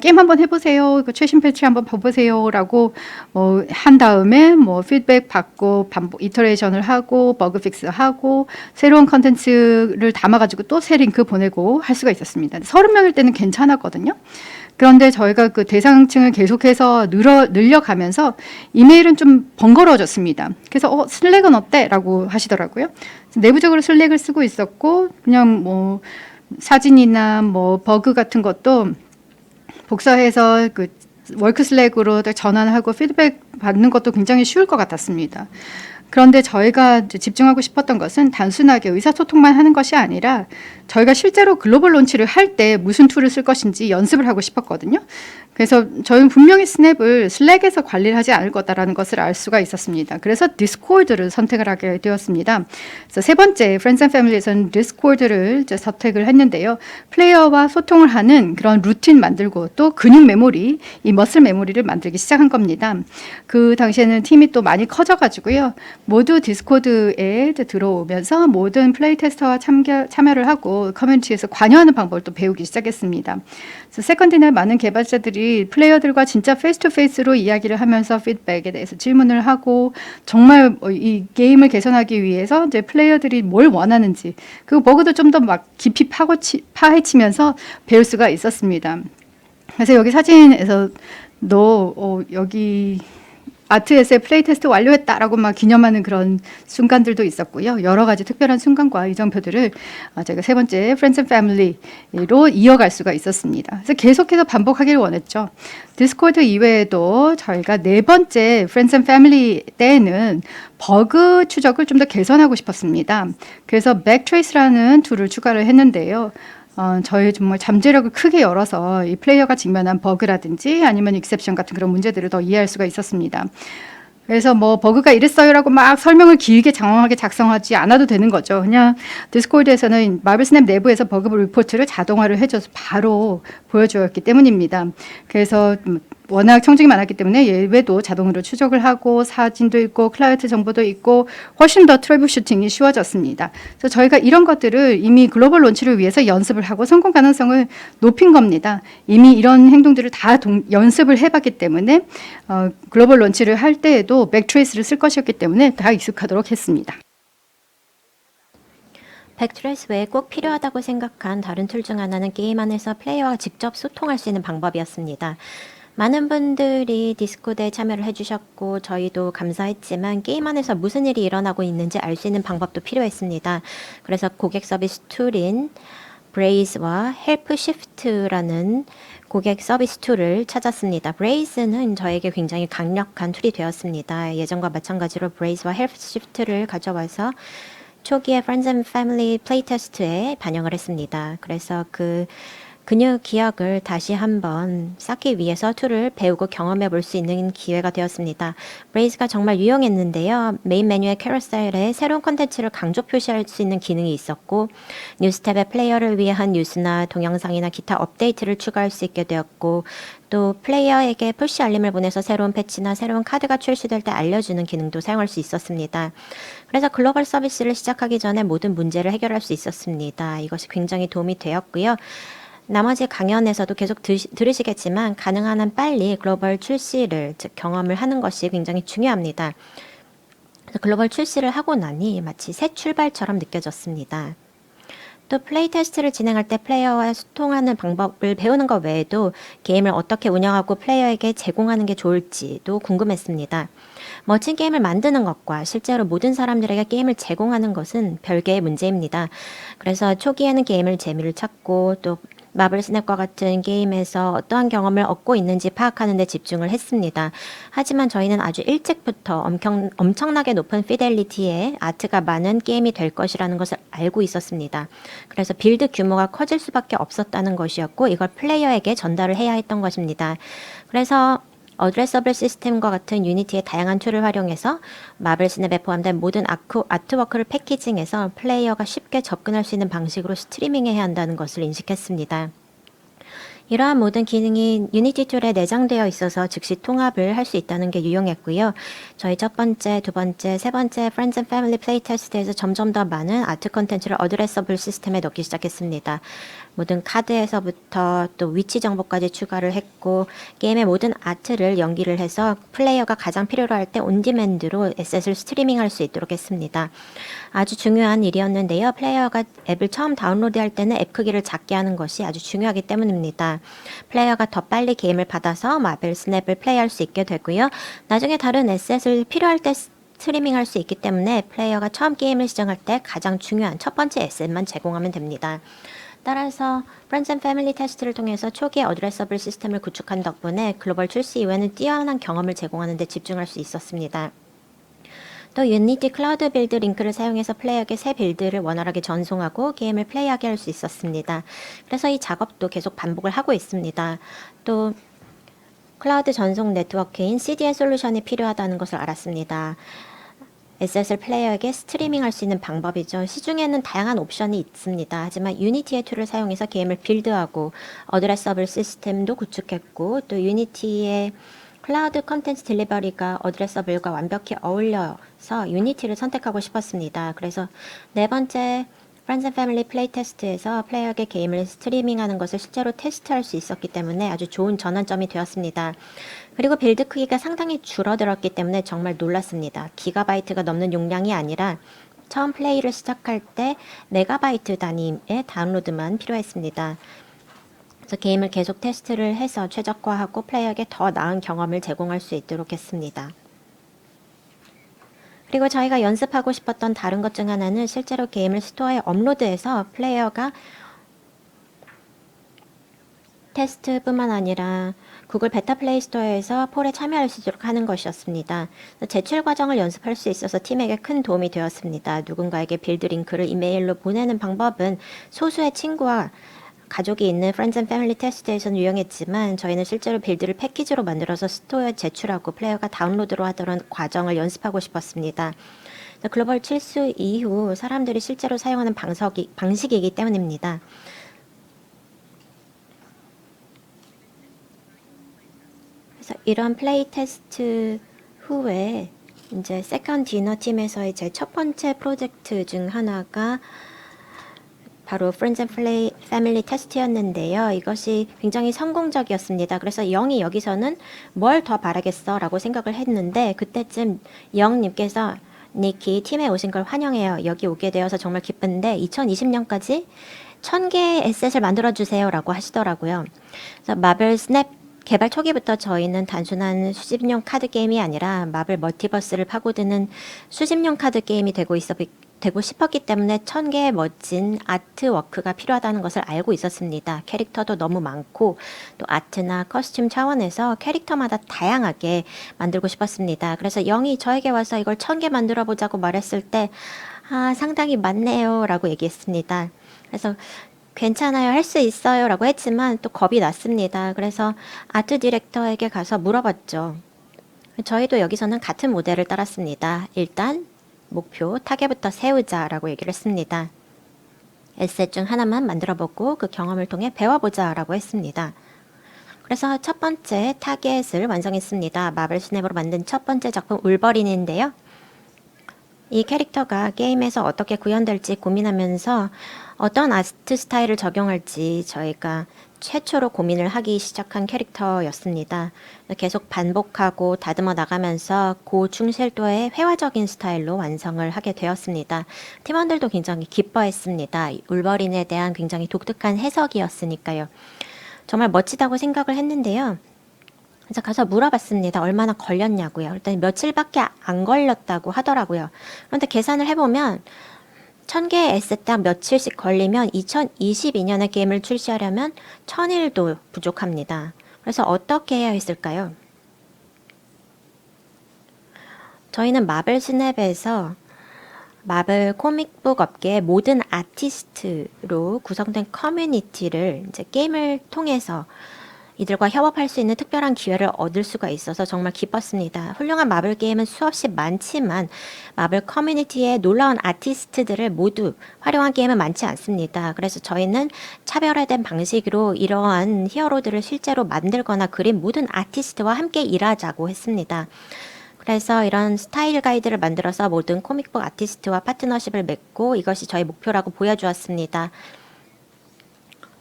게임 한번 해보세요. 그 최신 패치 한번 봐보세요라고 한 다음에 뭐 피드백 받고 반복 이터레이션을 하고 버그 픽스 하고 새로운 컨텐츠를 담아가지고 또 새 링크 보내고 할 수가 있었습니다. 30명일 때는 괜찮았거든요. 그런데 저희가 그 대상층을 계속해서 늘려가면서 이메일은 좀 번거로워졌습니다. 그래서 슬랙은 어때? 라고 하시더라고요. 내부적으로 슬랙을 쓰고 있었고 그냥 뭐 사진이나 뭐 버그 같은 것도 복사해서 그 월크 슬랙으로 전환하고 피드백 받는 것도 굉장히 쉬울 것 같았습니다. 그런데 저희가 집중하고 싶었던 것은 단순하게 의사소통만 하는 것이 아니라 저희가 실제로 글로벌 론치를 할 때 무슨 툴을 쓸 것인지 연습을 하고 싶었거든요. 그래서 저희는 분명히 스냅을 슬랙에서 관리를 하지 않을 거다라는 것을 알 수가 있었습니다. 그래서 디스코드를 선택을 하게 되었습니다. 그래서 세 번째 Friends and Family에서는 디스코드를 선택을 했는데요. 플레이어와 소통을 하는 그런 루틴 만들고 또 근육 메모리, 이 머슬 메모리를 만들기 시작한 겁니다. 그 당시에는 팀이 또 많이 커져가지고요. 모두 디스코드에 들어오면서 모든 플레이 테스터와 참여를 하고 커뮤니티에서 관여하는 방법을 또 배우기 시작했습니다. 그래서 세컨드날 많은 개발자들이 플레이어들과 진짜 페이스 투 페이스로 이야기를 하면서 피드백에 대해서 질문을 하고 정말 이 게임을 개선하기 위해서 이제 플레이어들이 뭘 원하는지 그 버그도 좀 더 막 깊이 파헤치면서 배울 수가 있었습니다. 그래서 여기 사진에서도 여기 아트에서의 플레이 테스트 완료했다라고 막 기념하는 그런 순간들도 있었고요. 여러 가지 특별한 순간과 이정표들을 제가 세 번째 Friends and Family로 이어갈 수가 있었습니다. 그래서 계속해서 반복하기를 원했죠. 디스코드 이외에도 저희가 네 번째 Friends and Family 때에는 버그 추적을 좀 더 개선하고 싶었습니다. 그래서 백트레이스라는 툴을 추가를 했는데요. 저희 정말 잠재력을 크게 열어서 이 플레이어가 직면한 버그라든지 아니면 익셉션 같은 그런 문제들을 더 이해할 수가 있었습니다. 그래서 뭐 버그가 이랬어요라고 막 설명을 길게 장황하게 작성하지 않아도 되는 거죠. 그냥 디스코드에서는 마블 스냅 내부에서 버그 리포트를 자동화를 해줘서 바로 보여주었기 때문입니다. 그래서 워낙 청중이 많았기 때문에 예외도 자동으로 추적을 하고 사진도 있고 클라이언트 정보도 있고 훨씬 더 트러블 슈팅이 쉬워졌습니다. 그래서 저희가 이런 것들을 이미 글로벌 론치를 위해서 연습을 하고 성공 가능성을 높인 겁니다. 이미 이런 행동들을 다 연습을 해봤기 때문에 글로벌 론치를 할 때에도 백트레이스를 쓸 것이었기 때문에 다 익숙하도록 했습니다. 백트레이스 외에 꼭 필요하다고 생각한 다른 툴 중 하나는 게임 안에서 플레이어와 직접 소통할 수 있는 방법이었습니다. 많은 분들이 디스코드에 참여를 해주셨고 저희도 감사했지만 게임 안에서 무슨 일이 일어나고 있는지 알 수 있는 방법도 필요했습니다. 그래서 고객 서비스 툴인 브레이즈와 헬프 시프트라는 고객 서비스 툴을 찾았습니다. 브레이즈는 저에게 굉장히 강력한 툴이 되었습니다. 예전과 마찬가지로 브레이즈와 헬프 시프트를 가져와서 초기에 Friends and Family 플레이테스트에 반영을 했습니다. 그래서 그 근육 기억을 다시 한번 쌓기 위해서 툴을 배우고 경험해 볼 수 있는 기회가 되었습니다. 브레이즈가 정말 유용했는데요. 메인 메뉴의 캐러셀에 새로운 컨텐츠를 강조 표시할 수 있는 기능이 있었고 뉴스 탭에 플레이어를 위한 뉴스나 동영상이나 기타 업데이트를 추가할 수 있게 되었고 또 플레이어에게 푸시 알림을 보내서 새로운 패치나 새로운 카드가 출시될 때 알려주는 기능도 사용할 수 있었습니다. 그래서 글로벌 서비스를 시작하기 전에 모든 문제를 해결할 수 있었습니다. 이것이 굉장히 도움이 되었고요. 나머지 강연에서도 계속 들으시겠지만 가능한 한 빨리 글로벌 출시를 즉 경험을 하는 것이 굉장히 중요합니다. 글로벌 출시를 하고 나니 마치 새 출발처럼 느껴졌습니다. 또 플레이 테스트를 진행할 때 플레이어와 소통하는 방법을 배우는 것 외에도 게임을 어떻게 운영하고 플레이어에게 제공하는 게 좋을지도 궁금했습니다. 멋진 게임을 만드는 것과 실제로 모든 사람들에게 게임을 제공하는 것은 별개의 문제입니다. 그래서 초기에는 게임을 재미를 찾고 또 마블 스냅과 같은 게임에서 어떠한 경험을 얻고 있는지 파악하는 데 집중을 했습니다. 하지만 저희는 아주 일찍부터 엄청나게 높은 피델리티의 아트가 많은 게임이 될 것이라는 것을 알고 있었습니다. 그래서 빌드 규모가 커질 수밖에 없었다는 것이었고 이걸 플레이어에게 전달을 해야 했던 것입니다. 그래서 어드레서블 시스템과 같은 유니티의 다양한 툴을 활용해서 마블 스냅에 포함된 모든 아트워크를 패키징해서 플레이어가 쉽게 접근할 수 있는 방식으로 스트리밍해야 한다는 것을 인식했습니다. 이러한 모든 기능이 유니티 툴에 내장되어 있어서 즉시 통합을 할 수 있다는 게 유용했고요. 저희 첫 번째, 두 번째, 세 번째 Friends and Family 플레이 테스트에서 점점 더 많은 아트 컨텐츠를 어드레서블 시스템에 넣기 시작했습니다. 모든 카드에서부터 또 위치 정보까지 추가를 했고 게임의 모든 아트를 연기를 해서 플레이어가 가장 필요로 할 때 온디맨드로 에셋을 스트리밍할 수 있도록 했습니다. 아주 중요한 일이었는데요. 플레이어가 앱을 처음 다운로드할 때는 앱 크기를 작게 하는 것이 아주 중요하기 때문입니다. 플레이어가 더 빨리 게임을 받아서 마블 스냅을 플레이할 수 있게 되고요. 나중에 다른 에셋을 필요할 때 스트리밍할 수 있기 때문에 플레이어가 처음 게임을 시작할 때 가장 중요한 첫 번째 에셋만 제공하면 됩니다. 따라서 Friends and Family 테스트를 통해서 초기에 어드레서블 시스템을 구축한 덕분에 글로벌 출시 이후에는 뛰어난 경험을 제공하는 데 집중할 수 있었습니다. 또 유니티 클라우드 빌드 링크를 사용해서 플레이어에게 새 빌드를 원활하게 전송하고 게임을 플레이하게 할 수 있었습니다. 그래서 이 작업도 계속 반복을 하고 있습니다. 또 클라우드 전송 네트워크인 CDN 솔루션이 필요하다는 것을 알았습니다. 에셋을 플레이어에게 스트리밍할 수 있는 방법이죠. 시중에는 다양한 옵션이 있습니다. 하지만 유니티의 툴을 사용해서 게임을 빌드하고 어드레서블 시스템도 구축했고 또 유니티의 클라우드 컨텐츠 딜리버리가 어드레서블과 완벽히 어울려서 유니티를 선택하고 싶었습니다. 그래서 네 번째 Friends and Family 플레이 테스트에서 플레이어에게 게임을 스트리밍하는 것을 실제로 테스트할 수 있었기 때문에 아주 좋은 전환점이 되었습니다. 그리고 빌드 크기가 상당히 줄어들었기 때문에 정말 놀랐습니다. 기가바이트가 넘는 용량이 아니라 처음 플레이를 시작할 때 메가바이트 단위의 다운로드만 필요했습니다. 그래서 게임을 계속 테스트를 해서 최적화하고 플레이어에게 더 나은 경험을 제공할 수 있도록 했습니다. 그리고 저희가 연습하고 싶었던 다른 것 중 하나는 실제로 게임을 스토어에 업로드해서 플레이어가 테스트뿐만 아니라 구글 베타 플레이 스토어에서 폴에 참여할 수 있도록 하는 것이었습니다. 제출 과정을 연습할 수 있어서 팀에게 큰 도움이 되었습니다. 누군가에게 빌드 링크를 이메일로 보내는 방법은 소수의 친구와 가족이 있는 Friends and Family 테스트에서는 유용했지만 저희는 실제로 빌드를 패키지로 만들어서 스토어에 제출하고 플레이어가 다운로드로 하던 과정을 연습하고 싶었습니다. 글로벌 칠수 이후 사람들이 실제로 사용하는 방식이기 때문입니다. 그래서 이런 플레이 테스트 후에 이제 세컨 디너 팀에서의 제 첫 번째 프로젝트 중 하나가 바로 Friends and Family 테스트였는데요. 이것이 굉장히 성공적이었습니다. 그래서 영이 여기서는 뭘 더 바라겠어 라고 생각을 했는데 그때쯤 영님께서 니키 팀에 오신 걸 환영해요. 여기 오게 되어서 정말 기쁜데 2020년까지 1000개의 에셋을 만들어주세요 라고 하시더라고요. 그래서 마블 스냅 개발 초기부터 저희는 단순한 수집용 카드 게임이 아니라 마블 멀티버스를 파고드는 수집용 카드 게임이 되고 싶었기 때문에 1000개의 멋진 아트워크가 필요하다는 것을 알고 있었습니다. 캐릭터도 너무 많고 또 아트나 커스튬 차원에서 캐릭터마다 다양하게 만들고 싶었습니다. 그래서 영이 저에게 와서 이걸 1000개 만들어 보자고 말했을 때 상당히 많네요 라고 얘기했습니다. 그래서 괜찮아요, 할 수 있어요 라고 했지만 또 겁이 났습니다. 그래서 아트 디렉터에게 가서 물어봤죠. 저희도 여기서는 같은 모델을 따랐습니다. 일단 목표 타겟부터 세우자라고 얘기를 했습니다. 에셋 중 하나만 만들어보고 그 경험을 통해 배워보자라고 했습니다. 그래서 첫 번째 타겟을 완성했습니다. 마블 스냅으로 만든 첫 번째 작품 울버린인데요. 이 캐릭터가 게임에서 어떻게 구현될지 고민하면서 어떤 아트 스타일을 적용할지 저희가 최초로 고민을 하기 시작한 캐릭터였습니다. 계속 반복하고 다듬어 나가면서 고중실도의 회화적인 스타일로 완성을 하게 되었습니다. 팀원들도 굉장히 기뻐했습니다. 울버린에 대한 굉장히 독특한 해석이었으니까요. 정말 멋지다고 생각을 했는데요. 그래서 가서 물어봤습니다. 얼마나 걸렸냐고요. 일단 며칠밖에 안 걸렸다고 하더라고요. 그런데 계산을 해보면 1000개의 에셋당 며칠씩 걸리면 2022년에 게임을 출시하려면 1000일도 부족합니다. 그래서 어떻게 해야 했을까요? 저희는 마블 스냅에서 마블 코믹북 업계의 모든 아티스트로 구성된 커뮤니티를 이제 게임을 통해서 이들과 협업할 수 있는 특별한 기회를 얻을 수가 있어서 정말 기뻤습니다. 훌륭한 마블 게임은 수없이 많지만 마블 커뮤니티의 놀라운 아티스트들을 모두 활용한 게임은 많지 않습니다. 그래서 저희는 차별화된 방식으로 이러한 히어로들을 실제로 만들거나 그린 모든 아티스트와 함께 일하자고 했습니다. 그래서 이런 스타일 가이드를 만들어서 모든 코믹북 아티스트와 파트너십을 맺고 이것이 저희 목표라고 보여주었습니다.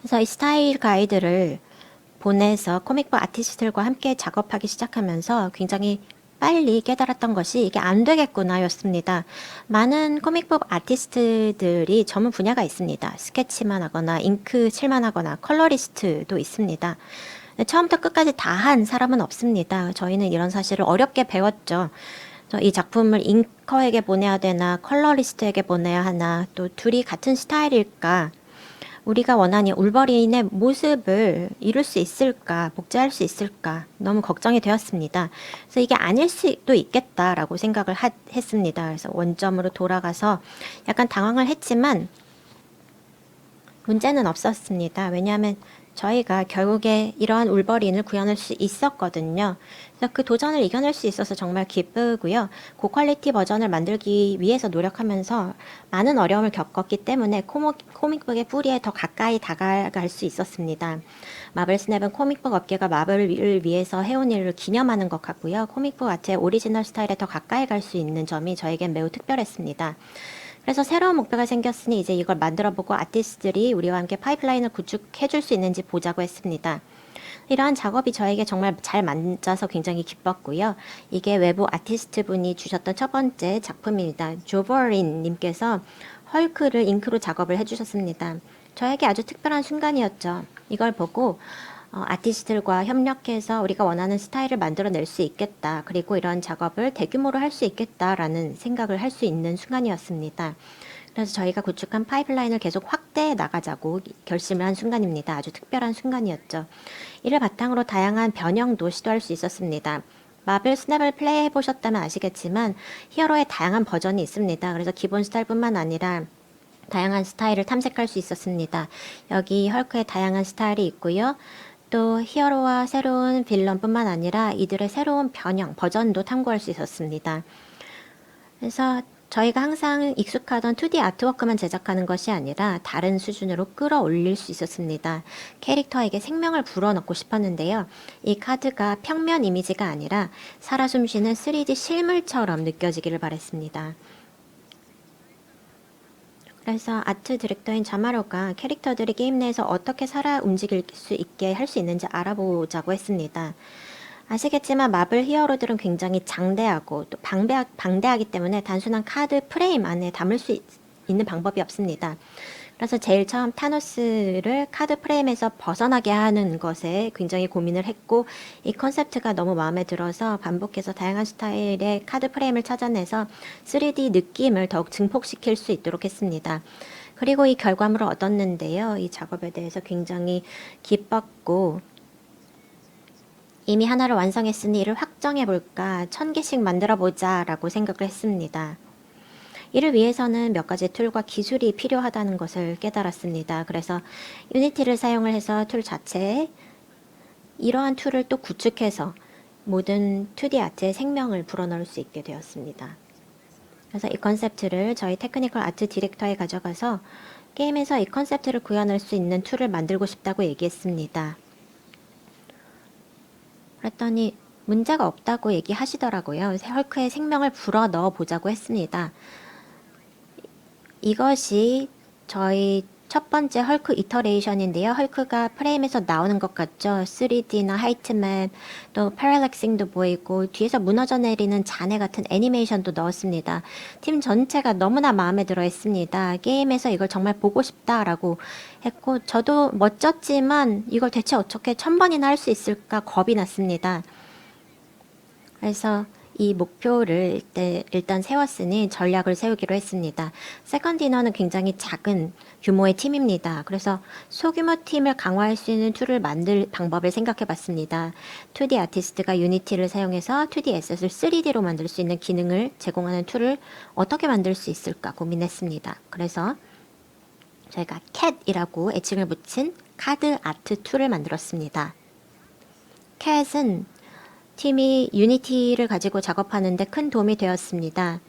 그래서 이 스타일 가이드를 보내서 코믹북 아티스트들과 함께 작업하기 시작하면서 굉장히 빨리 깨달았던 것이 이게 안 되겠구나 였습니다. 많은 코믹북 아티스트들이 전문 분야가 있습니다. 스케치만 하거나 잉크 칠만 하거나 컬러리스트도 있습니다. 처음부터 끝까지 다 한 사람은 없습니다. 저희는 이런 사실을 어렵게 배웠죠. 이 작품을 잉커에게 보내야 되나 컬러리스트에게 보내야 하나 또 둘이 같은 스타일일까 우리가 원하는 울버린의 모습을 이룰 수 있을까, 복제할 수 있을까, 너무 걱정이 되었습니다. 그래서 이게 아닐 수도 있겠다라고 생각을 했습니다. 그래서 원점으로 돌아가서 약간 당황을 했지만 문제는 없었습니다. 왜냐하면 저희가 결국에 이러한 울버린을 구현할 수 있었거든요. 그래서 그 도전을 이겨낼 수 있어서 정말 기쁘고요. 고퀄리티 버전을 만들기 위해서 노력하면서 많은 어려움을 겪었기 때문에 코믹북의 뿌리에 더 가까이 다가갈 수 있었습니다. 마블 스냅은 코믹북 업계가 마블을 위해서 해온 일을 기념하는 것 같고요. 코믹북 아트의 오리지널 스타일에 더 가까이 갈 수 있는 점이 저에겐 매우 특별했습니다. 그래서 새로운 목표가 생겼으니 이제 이걸 만들어보고 아티스트들이 우리와 함께 파이프라인을 구축해줄 수 있는지 보자고 했습니다. 이러한 작업이 저에게 정말 잘 맞아서 굉장히 기뻤고요. 이게 외부 아티스트 분이 주셨던 첫 번째 작품입니다. 조버린 님께서 헐크를 잉크로 작업을 해주셨습니다. 저에게 아주 특별한 순간이었죠. 이걸 보고 아티스트들과 협력해서 우리가 원하는 스타일을 만들어낼 수 있겠다. 그리고 이런 작업을 대규모로 할 수 있겠다라는 생각을 할 수 있는 순간이었습니다. 그래서 저희가 구축한 파이프라인을 계속 확대해 나가자고 결심을 한 순간입니다. 아주 특별한 순간이었죠. 이를 바탕으로 다양한 변형도 시도할 수 있었습니다. 마블 스냅을 플레이해 보셨다면 아시겠지만 히어로의 다양한 버전이 있습니다. 그래서 기본 스타일뿐만 아니라 다양한 스타일을 탐색할 수 있었습니다. 여기 헐크의 다양한 스타일이 있고요. 또 히어로와 새로운 빌런뿐만 아니라 이들의 새로운 변형, 버전도 탐구할 수 있었습니다. 그래서 저희가 항상 익숙하던 2D 아트워크만 제작하는 것이 아니라 다른 수준으로 끌어올릴 수 있었습니다. 캐릭터에게 생명을 불어넣고 싶었는데요. 이 카드가 평면 이미지가 아니라 살아 숨쉬는 3D 실물처럼 느껴지기를 바랬습니다. 그래서 아트 디렉터인 자마로가 캐릭터들이 게임 내에서 어떻게 살아 움직일 수 있게 할 수 있는지 알아보자고 했습니다. 아시겠지만 마블 히어로들은 굉장히 장대하고 또 방대하기 때문에 단순한 카드 프레임 안에 담을 수 있는 방법이 없습니다. 그래서 제일 처음 타노스를 카드 프레임에서 벗어나게 하는 것에 굉장히 고민을 했고 이 컨셉트가 너무 마음에 들어서 반복해서 다양한 스타일의 카드 프레임을 찾아내서 3D 느낌을 더욱 증폭시킬 수 있도록 했습니다. 그리고 이 결과물을 얻었는데요. 이 작업에 대해서 굉장히 기뻤고 이미 하나를 완성했으니 이를 확정해볼까 1000개씩 만들어보자 라고 생각을 했습니다. 이를 위해서는 몇 가지 툴과 기술이 필요하다는 것을 깨달았습니다. 그래서 유니티를 사용을 해서 툴 자체에 이러한 툴을 또 구축해서 모든 2D 아트에 생명을 불어넣을 수 있게 되었습니다. 그래서 이 컨셉트를 저희 테크니컬 아트 디렉터에 가져가서 게임에서 이 컨셉트를 구현할 수 있는 툴을 만들고 싶다고 얘기했습니다. 그랬더니 문제가 없다고 얘기하시더라고요. 헐크의 생명을 불어넣어 보자고 했습니다. 이것이 저희 첫 번째 헐크 이터레이션인데요. 헐크가 프레임에서 나오는 것 같죠. 3D나 하이트맵, 또 패럴렉싱도 보이고 뒤에서 무너져 내리는 잔해 같은 애니메이션도 넣었습니다. 팀 전체가 너무나 마음에 들어 했습니다. 게임에서 이걸 정말 보고 싶다라고 했고 저도 멋졌지만 이걸 대체 어떻게 1000번이나 할 수 있을까 겁이 났습니다. 그래서 이 목표를 일단 세웠으니 전략을 세우기로 했습니다. 세컨드 이너는 굉장히 작은 규모의 팀입니다. 그래서 소규모 팀을 강화할 수 있는 툴을 만들 방법을 생각해 봤습니다. 2D 아티스트가 유니티를 사용해서 2D 에셋을 3D로 만들 수 있는 기능을 제공하는 툴을 어떻게 만들 수 있을까 고민했습니다. 그래서 저희가 캣이라고 애칭을 붙인 카드 아트 툴을 만들었습니다. 캣은 팀이 유니티를 가지고 작업하는데 큰 도움이 되었습니다.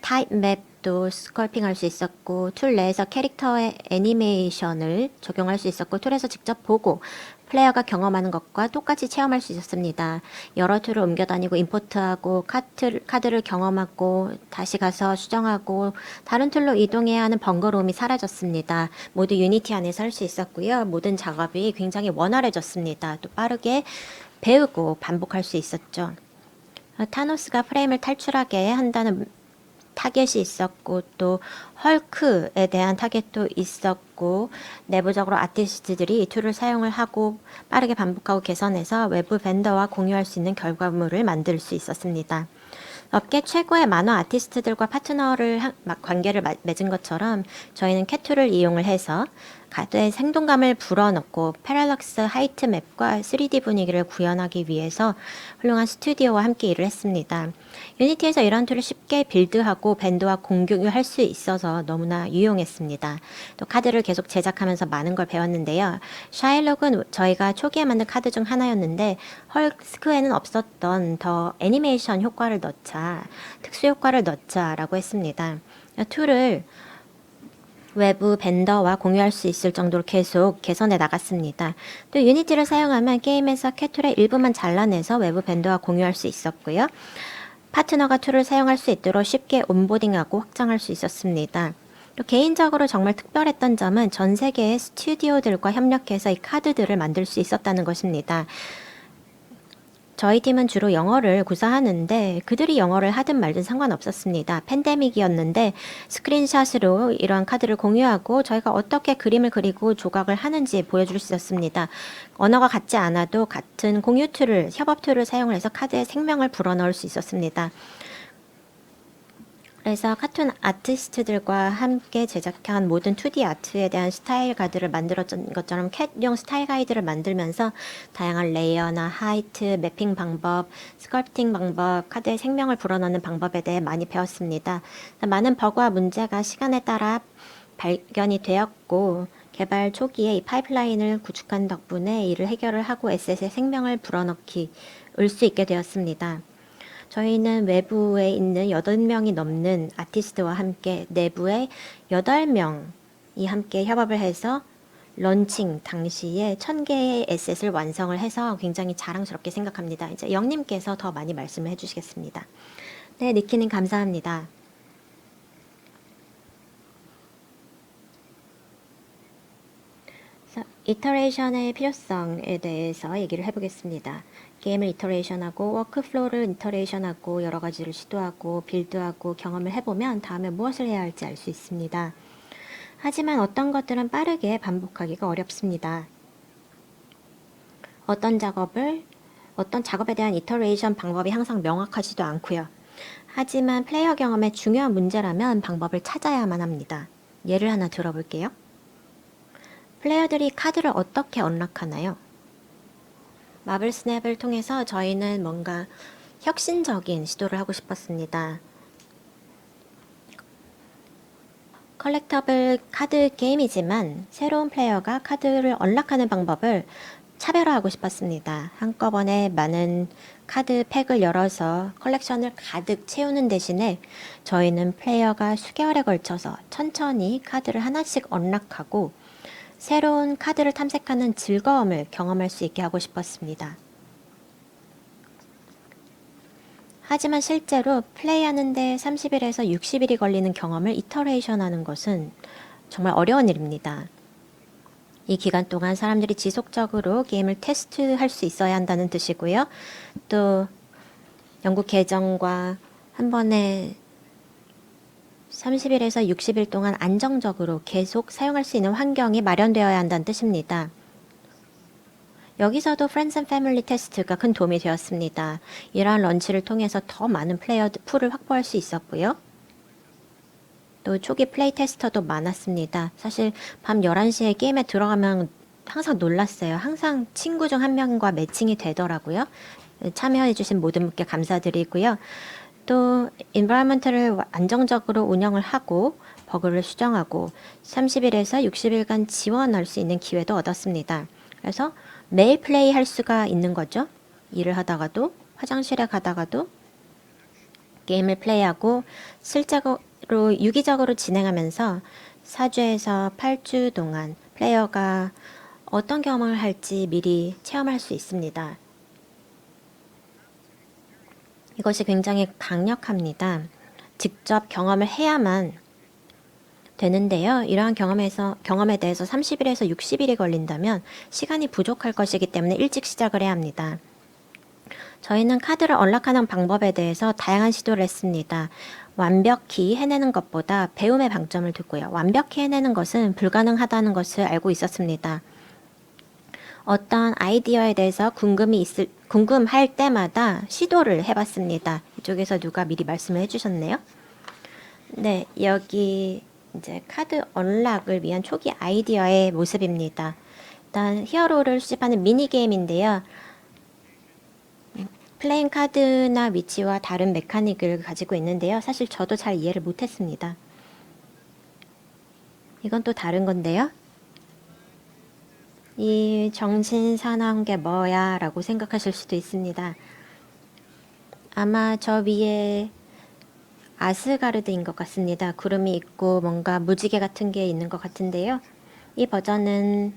타입 맵도 스컬핑할 수 있었고 툴 내에서 캐릭터의 애니메이션을 적용할 수 있었고 툴에서 직접 보고 플레이어가 경험하는 것과 똑같이 체험할 수 있었습니다. 여러 툴을 옮겨 다니고 임포트하고 카드를 경험하고 다시 가서 수정하고 다른 툴로 이동해야 하는 번거로움이 사라졌습니다. 모두 유니티 안에서 할 수 있었고요. 모든 작업이 굉장히 원활해졌습니다. 또 빠르게 배우고 반복할 수 있었죠. 타노스가 프레임을 탈출하게 한다는 타겟이 있었고 또 헐크에 대한 타겟도 있었고 내부적으로 아티스트들이 이 툴을 사용을 하고 빠르게 반복하고 개선해서 외부 벤더와 공유할 수 있는 결과물을 만들 수 있었습니다. 업계 최고의 만화 아티스트들과 파트너를 관계를 맺은 것처럼 저희는 캣툴을 이용을 해서 카드의 생동감을 불어넣고 패럴럭스 하이트 맵과 3D 분위기를 구현하기 위해서 훌륭한 스튜디오와 함께 일을 했습니다. 유니티에서 이런 툴을 쉽게 빌드하고 밴드와 공유할 수 있어서 너무나 유용했습니다. 또 카드를 계속 제작하면서 많은 걸 배웠는데요. 샤일록은 저희가 초기에 만든 카드 중 하나였는데 헐스크에는 없었던 더 애니메이션 효과를 넣자, 특수 효과를 넣자라고 했습니다. 툴을 외부 벤더와 공유할 수 있을 정도로 계속 개선해 나갔습니다. 또 유니티를 사용하면 게임에서 캣툴의 일부만 잘라내서 외부 벤더와 공유할 수 있었고요. 파트너가 툴을 사용할 수 있도록 쉽게 온보딩하고 확장할 수 있었습니다. 또 개인적으로 정말 특별했던 점은 전 세계의 스튜디오들과 협력해서 이 카드들을 만들 수 있었다는 것입니다. 저희 팀은 주로 영어를 구사하는데 그들이 영어를 하든 말든 상관없었습니다. 팬데믹이었는데 스크린샷으로 이러한 카드를 공유하고 저희가 어떻게 그림을 그리고 조각을 하는지 보여줄 수 있었습니다. 언어가 같지 않아도 같은 공유 툴을, 협업 툴을 사용을 해서 카드에 생명을 불어넣을 수 있었습니다. 그래서 카툰 아티스트들과 함께 제작한 모든 2D 아트에 대한 스타일 가이드를 만들었던 것처럼 캣용 스타일 가이드를 만들면서 다양한 레이어나 하이트, 매핑 방법, 스컬프팅 방법, 카드에 생명을 불어넣는 방법에 대해 많이 배웠습니다. 많은 버그와 문제가 시간에 따라 발견이 되었고 개발 초기에 이 파이프라인을 구축한 덕분에 이를 해결을 하고 에셋에 생명을 불어넣기 을 수 있게 되었습니다. 저희는 외부에 있는 8명이 넘는 아티스트와 함께 내부에 8명이 함께 협업을 해서 런칭 당시에 1000개의 에셋을 완성을 해서 굉장히 자랑스럽게 생각합니다. 이제 영님께서 더 많이 말씀을 해주시겠습니다. 네, 니키님 감사합니다. 이터레이션의 필요성에 대해서 얘기를 해보겠습니다. 게임을 이터레이션하고 워크플로우를 이터레이션하고 여러 가지를 시도하고 빌드하고 경험을 해보면 다음에 무엇을 해야 할지 알 수 있습니다. 하지만 어떤 것들은 빠르게 반복하기가 어렵습니다. 어떤 작업에 대한 이터레이션 방법이 항상 명확하지도 않고요. 하지만 플레이어 경험의 중요한 문제라면 방법을 찾아야만 합니다. 예를 하나 들어볼게요. 플레이어들이 카드를 어떻게 언락하나요? 마블 스냅을 통해서 저희는 뭔가 혁신적인 시도를 하고 싶었습니다. 컬렉터블 카드 게임이지만 새로운 플레이어가 카드를 언락하는 방법을 차별화하고 싶었습니다. 한꺼번에 많은 카드 팩을 열어서 컬렉션을 가득 채우는 대신에 저희는 플레이어가 수개월에 걸쳐서 천천히 카드를 하나씩 언락하고 새로운 카드를 탐색하는 즐거움을 경험할 수 있게 하고 싶었습니다. 하지만 실제로 플레이하는데 30일에서 60일이 걸리는 경험을 이터레이션 하는 것은 정말 어려운 일입니다. 이 기간 동안 사람들이 지속적으로 게임을 테스트할 수 있어야 한다는 뜻이고요. 또 영국 계정과 한 번에 30일에서 60일 동안 안정적으로 계속 사용할 수 있는 환경이 마련되어야 한다는 뜻입니다. 여기서도 Friends and Family 테스트가 큰 도움이 되었습니다. 이러한 런치를 통해서 더 많은 플레이어 풀을 확보할 수 있었고요. 또 초기 플레이 테스터도 많았습니다. 사실 밤 11시에 게임에 들어가면 항상 놀랐어요. 항상 친구 중 한 명과 매칭이 되더라고요. 참여해주신 모든 분께 감사드리고요. 또 인바이러먼트를 안정적으로 운영을 하고 버그를 수정하고 30일에서 60일간 지원할 수 있는 기회도 얻었습니다. 그래서 매일 플레이 할 수가 있는 거죠. 일을 하다가도, 화장실에 가다가도 게임을 플레이하고 실제로 유기적으로 진행하면서 4주에서 8주 동안 플레이어가 어떤 경험을 할지 미리 체험할 수 있습니다. 이것이 굉장히 강력합니다. 직접 경험을 해야만 되는데요. 이러한 경험에 대해서 30일에서 60일이 걸린다면 시간이 부족할 것이기 때문에 일찍 시작을 해야 합니다. 저희는 카드를 언락하는 방법에 대해서 다양한 시도를 했습니다. 완벽히 해내는 것보다 배움의 방점을 두고요. 완벽히 해내는 것은 불가능하다는 것을 알고 있었습니다. 어떤 아이디어에 대해서 궁금할 때마다 시도를 해봤습니다. 이쪽에서 누가 미리 말씀을 해주셨네요. 네, 여기 이제 카드 언락을 위한 초기 아이디어의 모습입니다. 일단 히어로를 수집하는 미니게임인데요. 플레잉 카드나 위치와 다른 메카닉을 가지고 있는데요. 사실 저도 잘 이해를 못했습니다. 이건 또 다른 건데요. 이 정신 사나운 게 뭐야 라고 생각하실 수도 있습니다. 아마 저 위에 아스가르드인 것 같습니다. 구름이 있고 뭔가 무지개 같은 게 있는 것 같은데요. 이 버전은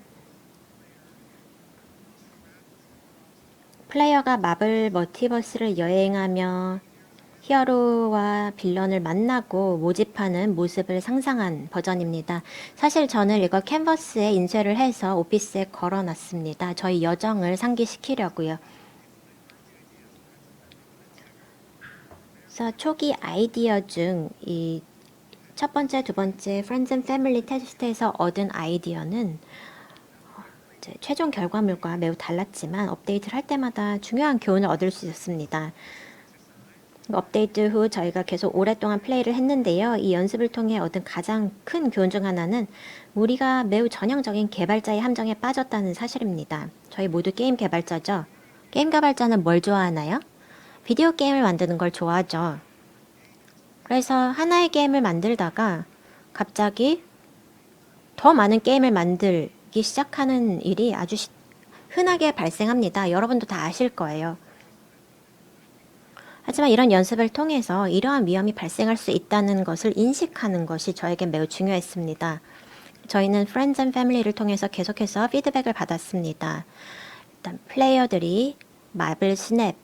플레이어가 마블 멀티버스를 여행하며 히어로와 빌런을 만나고 모집하는 모습을 상상한 버전입니다. 사실 저는 이거 캔버스에 인쇄를 해서 오피스에 걸어놨습니다. 저희 여정을 상기시키려고요. 그래서 초기 아이디어 중 이 첫 번째, 두 번째 Friends and Family 테스트에서 얻은 아이디어는 최종 결과물과 매우 달랐지만 업데이트를 할 때마다 중요한 교훈을 얻을 수 있었습니다. 업데이트 후 저희가 계속 오랫동안 플레이를 했는데요. 이 연습을 통해 얻은 가장 큰 교훈 중 하나는 우리가 매우 전형적인 개발자의 함정에 빠졌다는 사실입니다. 저희 모두 게임 개발자죠. 게임 개발자는 뭘 좋아하나요? 비디오 게임을 만드는 걸 좋아하죠. 그래서 하나의 게임을 만들다가 갑자기 더 많은 게임을 만들기 시작하는 일이 아주 흔하게 발생합니다. 여러분도 다 아실 거예요. 하지만 이런 연습을 통해서 이러한 위험이 발생할 수 있다는 것을 인식하는 것이 저에겐 매우 중요했습니다. 저희는 Friends and Family를 통해서 계속해서 피드백을 받았습니다. 일단 플레이어들이 마블 스냅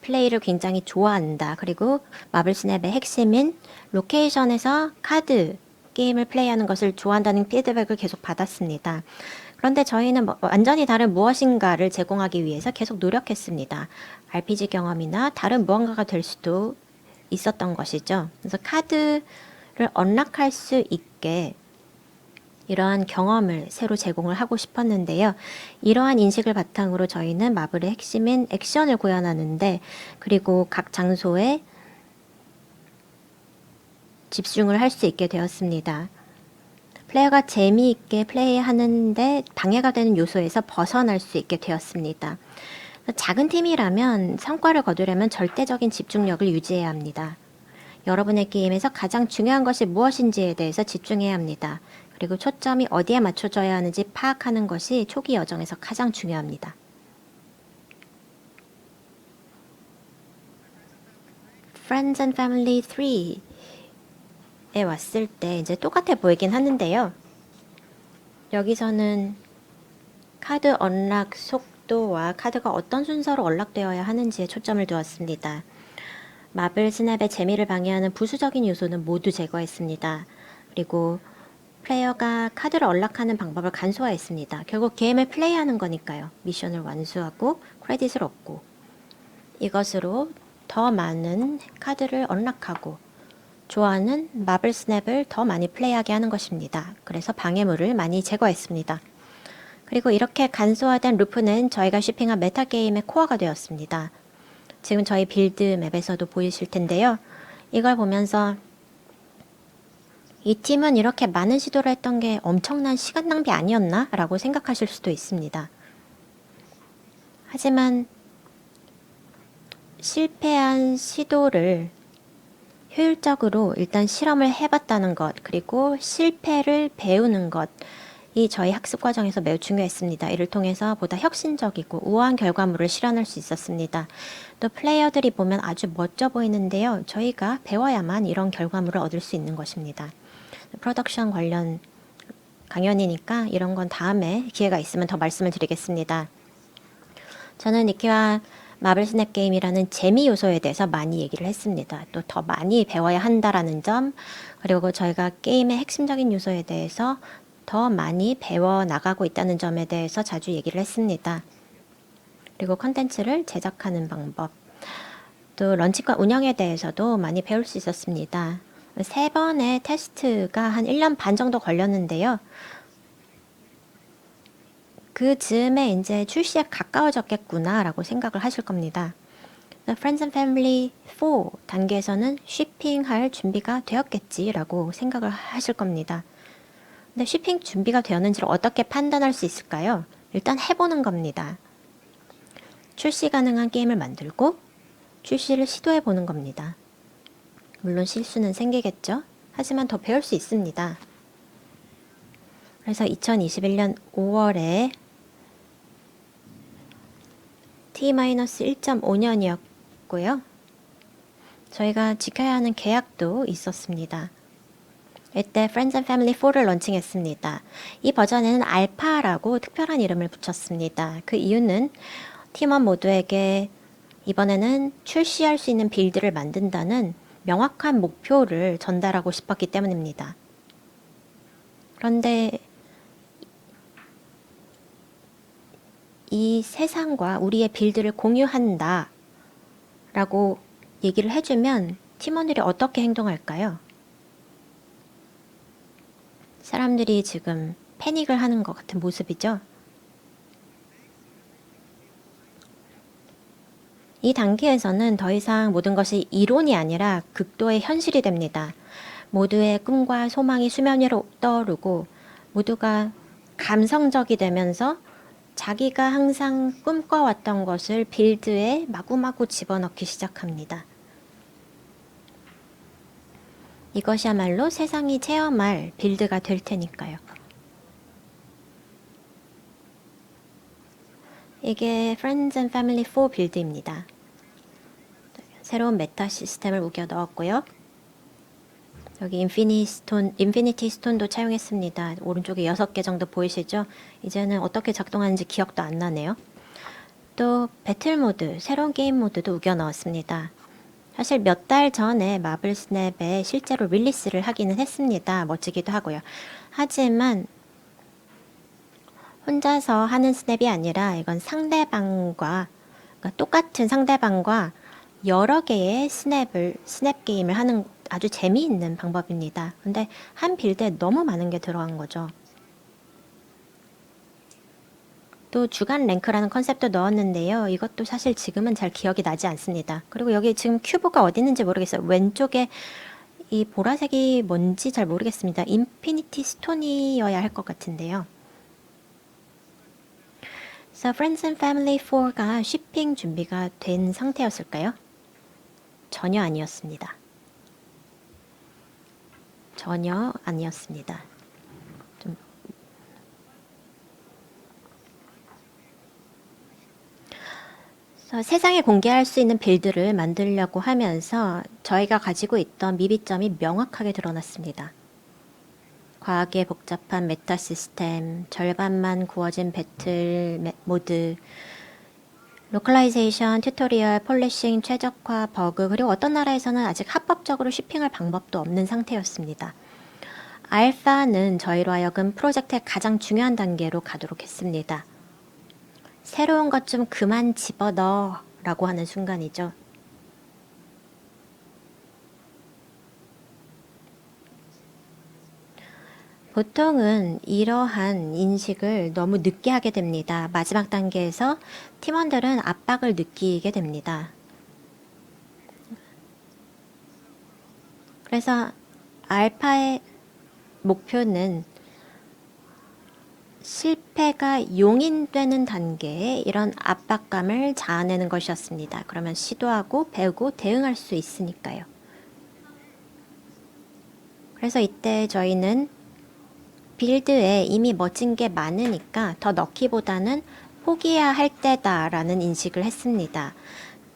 플레이를 굉장히 좋아한다. 그리고 마블 스냅의 핵심인 로케이션에서 카드 게임을 플레이하는 것을 좋아한다는 피드백을 계속 받았습니다. 그런데 저희는 완전히 다른 무엇인가를 제공하기 위해서 계속 노력했습니다. RPG 경험이나 다른 무언가가 될 수도 있었던 것이죠. 그래서 카드를 언락할 수 있게 이러한 경험을 새로 제공을 하고 싶었는데요. 이러한 인식을 바탕으로 저희는 마블의 핵심인 액션을 구현하는데 그리고 각 장소에 집중을 할 수 있게 되었습니다. 플레이어가 재미있게 플레이하는데 방해가 되는 요소에서 벗어날 수 있게 되었습니다. 작은 팀이라면 성과를 거두려면 절대적인 집중력을 유지해야 합니다. 여러분의 게임에서 가장 중요한 것이 무엇인지에 대해서 집중해야 합니다. 그리고 초점이 어디에 맞춰져야 하는지 파악하는 것이 초기 여정에서 가장 중요합니다. Friends and Family 3에 왔을 때 이제 똑같아 보이긴 하는데요. 여기서는 카드 언락 속도와 카드가 어떤 순서로 언락되어야 하는지에 초점을 두었습니다. 마블 스냅의 재미를 방해하는 부수적인 요소는 모두 제거했습니다. 그리고 플레이어가 카드를 언락하는 방법을 간소화했습니다. 결국 게임을 플레이하는 거니까요. 미션을 완수하고 크레딧을 얻고 이것으로 더 많은 카드를 언락하고 좋아하는 마블 스냅을 더 많이 플레이하게 하는 것입니다. 그래서 방해물을 많이 제거했습니다. 그리고 이렇게 간소화된 루프는 저희가 쇼핑한 메타게임의 코어가 되었습니다. 지금 저희 빌드 맵에서도 보이실 텐데요. 이걸 보면서 이 팀은 이렇게 많은 시도를 했던 게 엄청난 시간 낭비 아니었나? 라고 생각하실 수도 있습니다. 하지만 실패한 시도를 효율적으로 일단 실험을 해봤다는 것, 그리고 실패를 배우는 것, 이 저희 학습 과정에서 매우 중요했습니다. 이를 통해서 보다 혁신적이고 우아한 결과물을 실현할 수 있었습니다. 또 플레이어들이 보면 아주 멋져 보이는데요. 저희가 배워야만 이런 결과물을 얻을 수 있는 것입니다. 프로덕션 관련 강연이니까 이런 건 다음에 기회가 있으면 더 말씀을 드리겠습니다. 저는 니키와 마블 스냅 게임이라는 재미 요소에 대해서 많이 얘기를 했습니다. 또 더 많이 배워야 한다라는 점, 그리고 저희가 게임의 핵심적인 요소에 대해서 더 많이 배워 나가고 있다는 점에 대해서 자주 얘기를 했습니다. 그리고 컨텐츠를 제작하는 방법, 또 런칭과 운영에 대해서도 많이 배울 수 있었습니다. 3번의 테스트가 한 1년 반 정도 걸렸는데요. 그 즈음에 이제 출시에 가까워졌겠구나라고 생각을 하실 겁니다. Friends and Family 4 단계에서는 shipping할 준비가 되었겠지라고 생각을 하실 겁니다. 근데 shipping 준비가 되었는지를 어떻게 판단할 수 있을까요? 일단 해보는 겁니다. 출시 가능한 게임을 만들고 출시를 시도해 보는 겁니다. 물론 실수는 생기겠죠? 하지만 더 배울 수 있습니다. 그래서 2021년 5월에 T-1.5년이었고요. 저희가 지켜야 하는 계약도 있었습니다. 이때 Friends and Family 4를 런칭했습니다. 이 버전에는 알파라고 특별한 이름을 붙였습니다. 그 이유는 팀원 모두에게 이번에는 출시할 수 있는 빌드를 만든다는 명확한 목표를 전달하고 싶었기 때문입니다. 그런데 이 세상과 우리의 빌드를 공유한다 라고 얘기를 해주면 팀원들이 어떻게 행동할까요? 사람들이 지금 패닉을 하는 것 같은 모습이죠. 이 단계에서는 더 이상 모든 것이 이론이 아니라 극도의 현실이 됩니다. 모두의 꿈과 소망이 수면 위로 떠오르고 모두가 감성적이 되면서 자기가 항상 꿈꿔왔던 것을 빌드에 마구마구 집어넣기 시작합니다. 이것이야말로 세상이 체험할 빌드가 될 테니까요. 이게 Friends and Family 4 빌드입니다. 새로운 메타 시스템을 우겨 넣었고요. 여기 인피니티 스톤도 차용했습니다. 오른쪽에 6개 정도 보이시죠? 이제는 어떻게 작동하는지 기억도 안 나네요. 또 배틀 모드, 새로운 게임 모드도 우겨 넣었습니다. 사실 몇 달 전에 마블 스냅에 실제로 릴리스를 하기는 했습니다. 멋지기도 하고요. 하지만 혼자서 하는 스냅이 아니라 이건 상대방과, 그러니까 똑같은 상대방과 여러 개의 스냅 게임을 하는 아주 재미있는 방법입니다. 근데 한 빌드에 너무 많은 게 들어간 거죠. 또 주간 랭크라는 컨셉도 넣었는데요. 이것도 사실 지금은 잘 기억이 나지 않습니다. 그리고 여기 지금 큐브가 어디 있는지 모르겠어요. 왼쪽에 이 보라색이 뭔지 잘 모르겠습니다. 인피니티 스톤이어야 할 것 같은데요. 그래서 Friends and Family 4가 shipping 준비가 된 상태였을까요? 전혀 아니었습니다. 전혀 아니었습니다. 세상에 공개할 수 있는 빌드를 만들려고 하면서 저희가 가지고 있던 미비점이 명확하게 드러났습니다. 과하게 복잡한 메타 시스템, 절반만 구워진 배틀 모드, 로컬라이제이션, 튜토리얼, 폴리싱, 최적화, 버그, 그리고 어떤 나라에서는 아직 합법적으로 shipping할 방법도 없는 상태였습니다. 알파는 저희로 하여금 프로젝트의 가장 중요한 단계로 가도록 했습니다. 새로운 것 좀 그만 집어넣어 라고 하는 순간이죠. 보통은 이러한 인식을 너무 늦게 하게 됩니다. 마지막 단계에서 팀원들은 압박을 느끼게 됩니다. 그래서 알파의 목표는 실패가 용인되는 단계에 이런 압박감을 자아내는 것이었습니다. 그러면 시도하고 배우고 대응할 수 있으니까요. 그래서 이때 저희는 빌드에 이미 멋진 게 많으니까 더 넣기보다는 포기해야 할 때다라는 인식을 했습니다.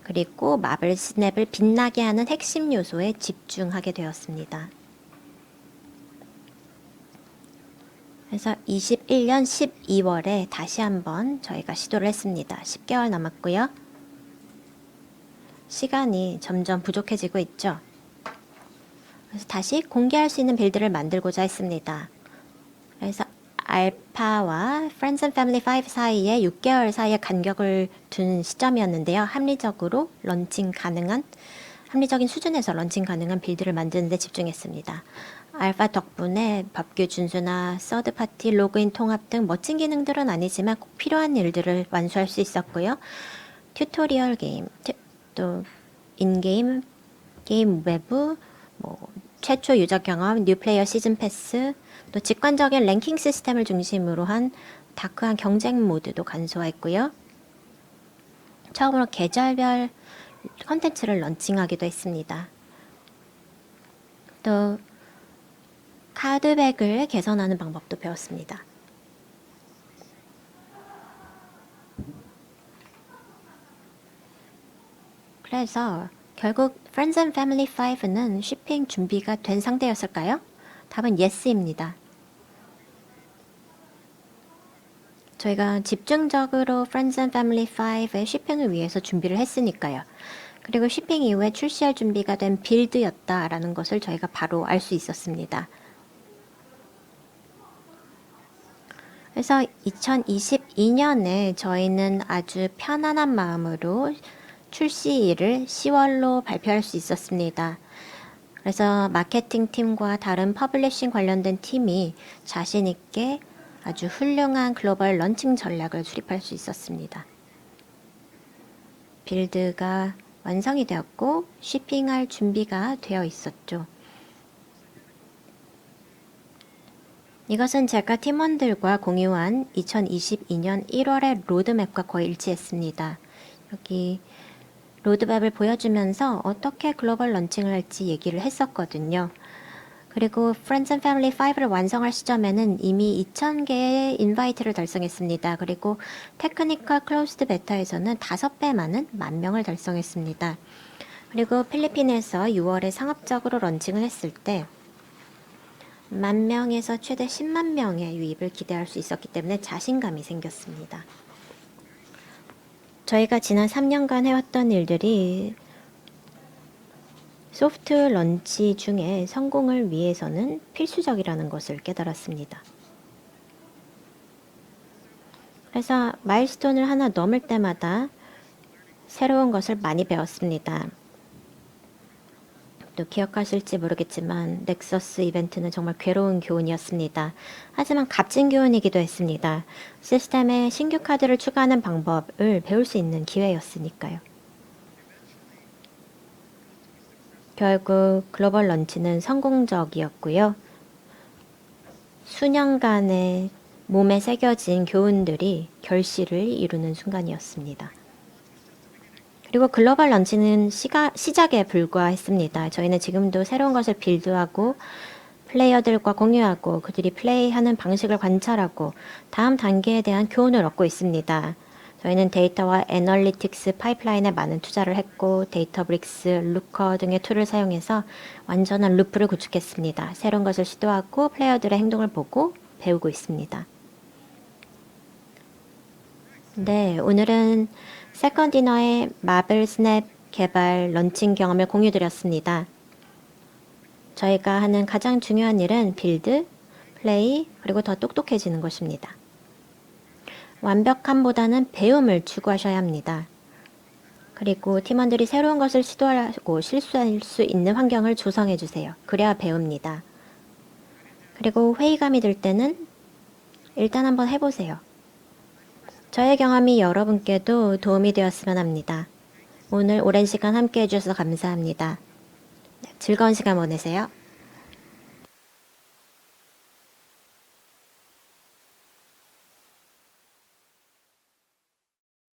그리고 마블 스냅을 빛나게 하는 핵심 요소에 집중하게 되었습니다. 그래서 21년 12월에 다시 한번 저희가 시도를 했습니다. 10개월 남았고요. 시간이 점점 부족해지고 있죠. 그래서 다시 공개할 수 있는 빌드를 만들고자 했습니다. 그래서 알파와 Friends and Family 5 사이에 6개월 사이의 간격을 둔 시점이었는데요. 합리적인 수준에서 런칭 가능한 빌드를 만드는 데 집중했습니다. 알파 덕분에 법규 준수나 서드파티 로그인 통합 등 멋진 기능들은 아니지만 꼭 필요한 일들을 완수할 수 있었고요. 튜토리얼 게임, 또 인게임, 게임 외부, 최초 유저 경험, 뉴 플레이어 시즌 패스, 또 직관적인 랭킹 시스템을 중심으로 한 다크한 경쟁 모드도 간소화했고요. 처음으로 계절별 컨텐츠를 런칭하기도 했습니다. 또 카드백을 개선하는 방법도 배웠습니다. 그래서 결국 Friends and Family 5는 shipping 준비가 된 상태였을까요? 답은 yes입니다. 저희가 집중적으로 Friends and Family 5의 shipping을 위해서 준비를 했으니까요. 그리고 shipping 이후에 출시할 준비가 된 빌드였다라는 것을 저희가 바로 알 수 있었습니다. 그래서 2022년에 저희는 아주 편안한 마음으로 출시일을 10월로 발표할 수 있었습니다. 그래서 마케팅 팀과 다른 퍼블리싱 관련된 팀이 자신 있게 아주 훌륭한 글로벌 런칭 전략을 수립할 수 있었습니다. 빌드가 완성이 되었고 shipping할 준비가 되어 있었죠. 이것은 제가 팀원들과 공유한 2022년 1월의 로드맵과 거의 일치했습니다. 여기 로드맵을 보여주면서 어떻게 글로벌 런칭을 할지 얘기를 했었거든요. 그리고 Friends and Family 5를 완성할 시점에는 이미 2,000개의 인바이트를 달성했습니다. 그리고 테크니컬 클로즈드 베타에서는 5배 많은 10,000명을 달성했습니다. 그리고 필리핀에서 6월에 상업적으로 런칭을 했을 때 10,000명에서 최대 10만 명의 유입을 기대할 수 있었기 때문에 자신감이 생겼습니다. 저희가 지난 3년간 해왔던 일들이 소프트 런치 중에 성공을 위해서는 필수적이라는 것을 깨달았습니다. 그래서 마일스톤을 하나 넘을 때마다 새로운 것을 많이 배웠습니다. 또 기억하실지 모르겠지만 넥서스 이벤트는 정말 괴로운 교훈이었습니다. 하지만 값진 교훈이기도 했습니다. 시스템에 신규 카드를 추가하는 방법을 배울 수 있는 기회였으니까요. 결국 글로벌 런치는 성공적이었고요. 수년간의 몸에 새겨진 교훈들이 결실을 이루는 순간이었습니다. 그리고 글로벌 런치는 시작에 불과했습니다. 저희는 지금도 새로운 것을 빌드하고 플레이어들과 공유하고 그들이 플레이하는 방식을 관찰하고 다음 단계에 대한 교훈을 얻고 있습니다. 저희는 데이터와 애널리틱스 파이프라인에 많은 투자를 했고 데이터브릭스, 루커 등의 툴을 사용해서 완전한 루프를 구축했습니다. 새로운 것을 시도하고 플레이어들의 행동을 보고 배우고 있습니다. 네, 오늘은 세컨 디너의 마블 스냅 개발 런칭 경험을 공유드렸습니다. 저희가 하는 가장 중요한 일은 빌드, 플레이, 그리고 더 똑똑해지는 것입니다. 완벽함보다는 배움을 추구하셔야 합니다. 그리고 팀원들이 새로운 것을 시도하고 실수할 수 있는 환경을 조성해 주세요. 그래야 배웁니다. 그리고 회의감이 들 때는 일단 한번 해보세요. 저의 경험이 여러분께도 도움이 되었으면 합니다. 오늘 오랜 시간 함께 해주셔서 감사합니다. 즐거운 시간 보내세요.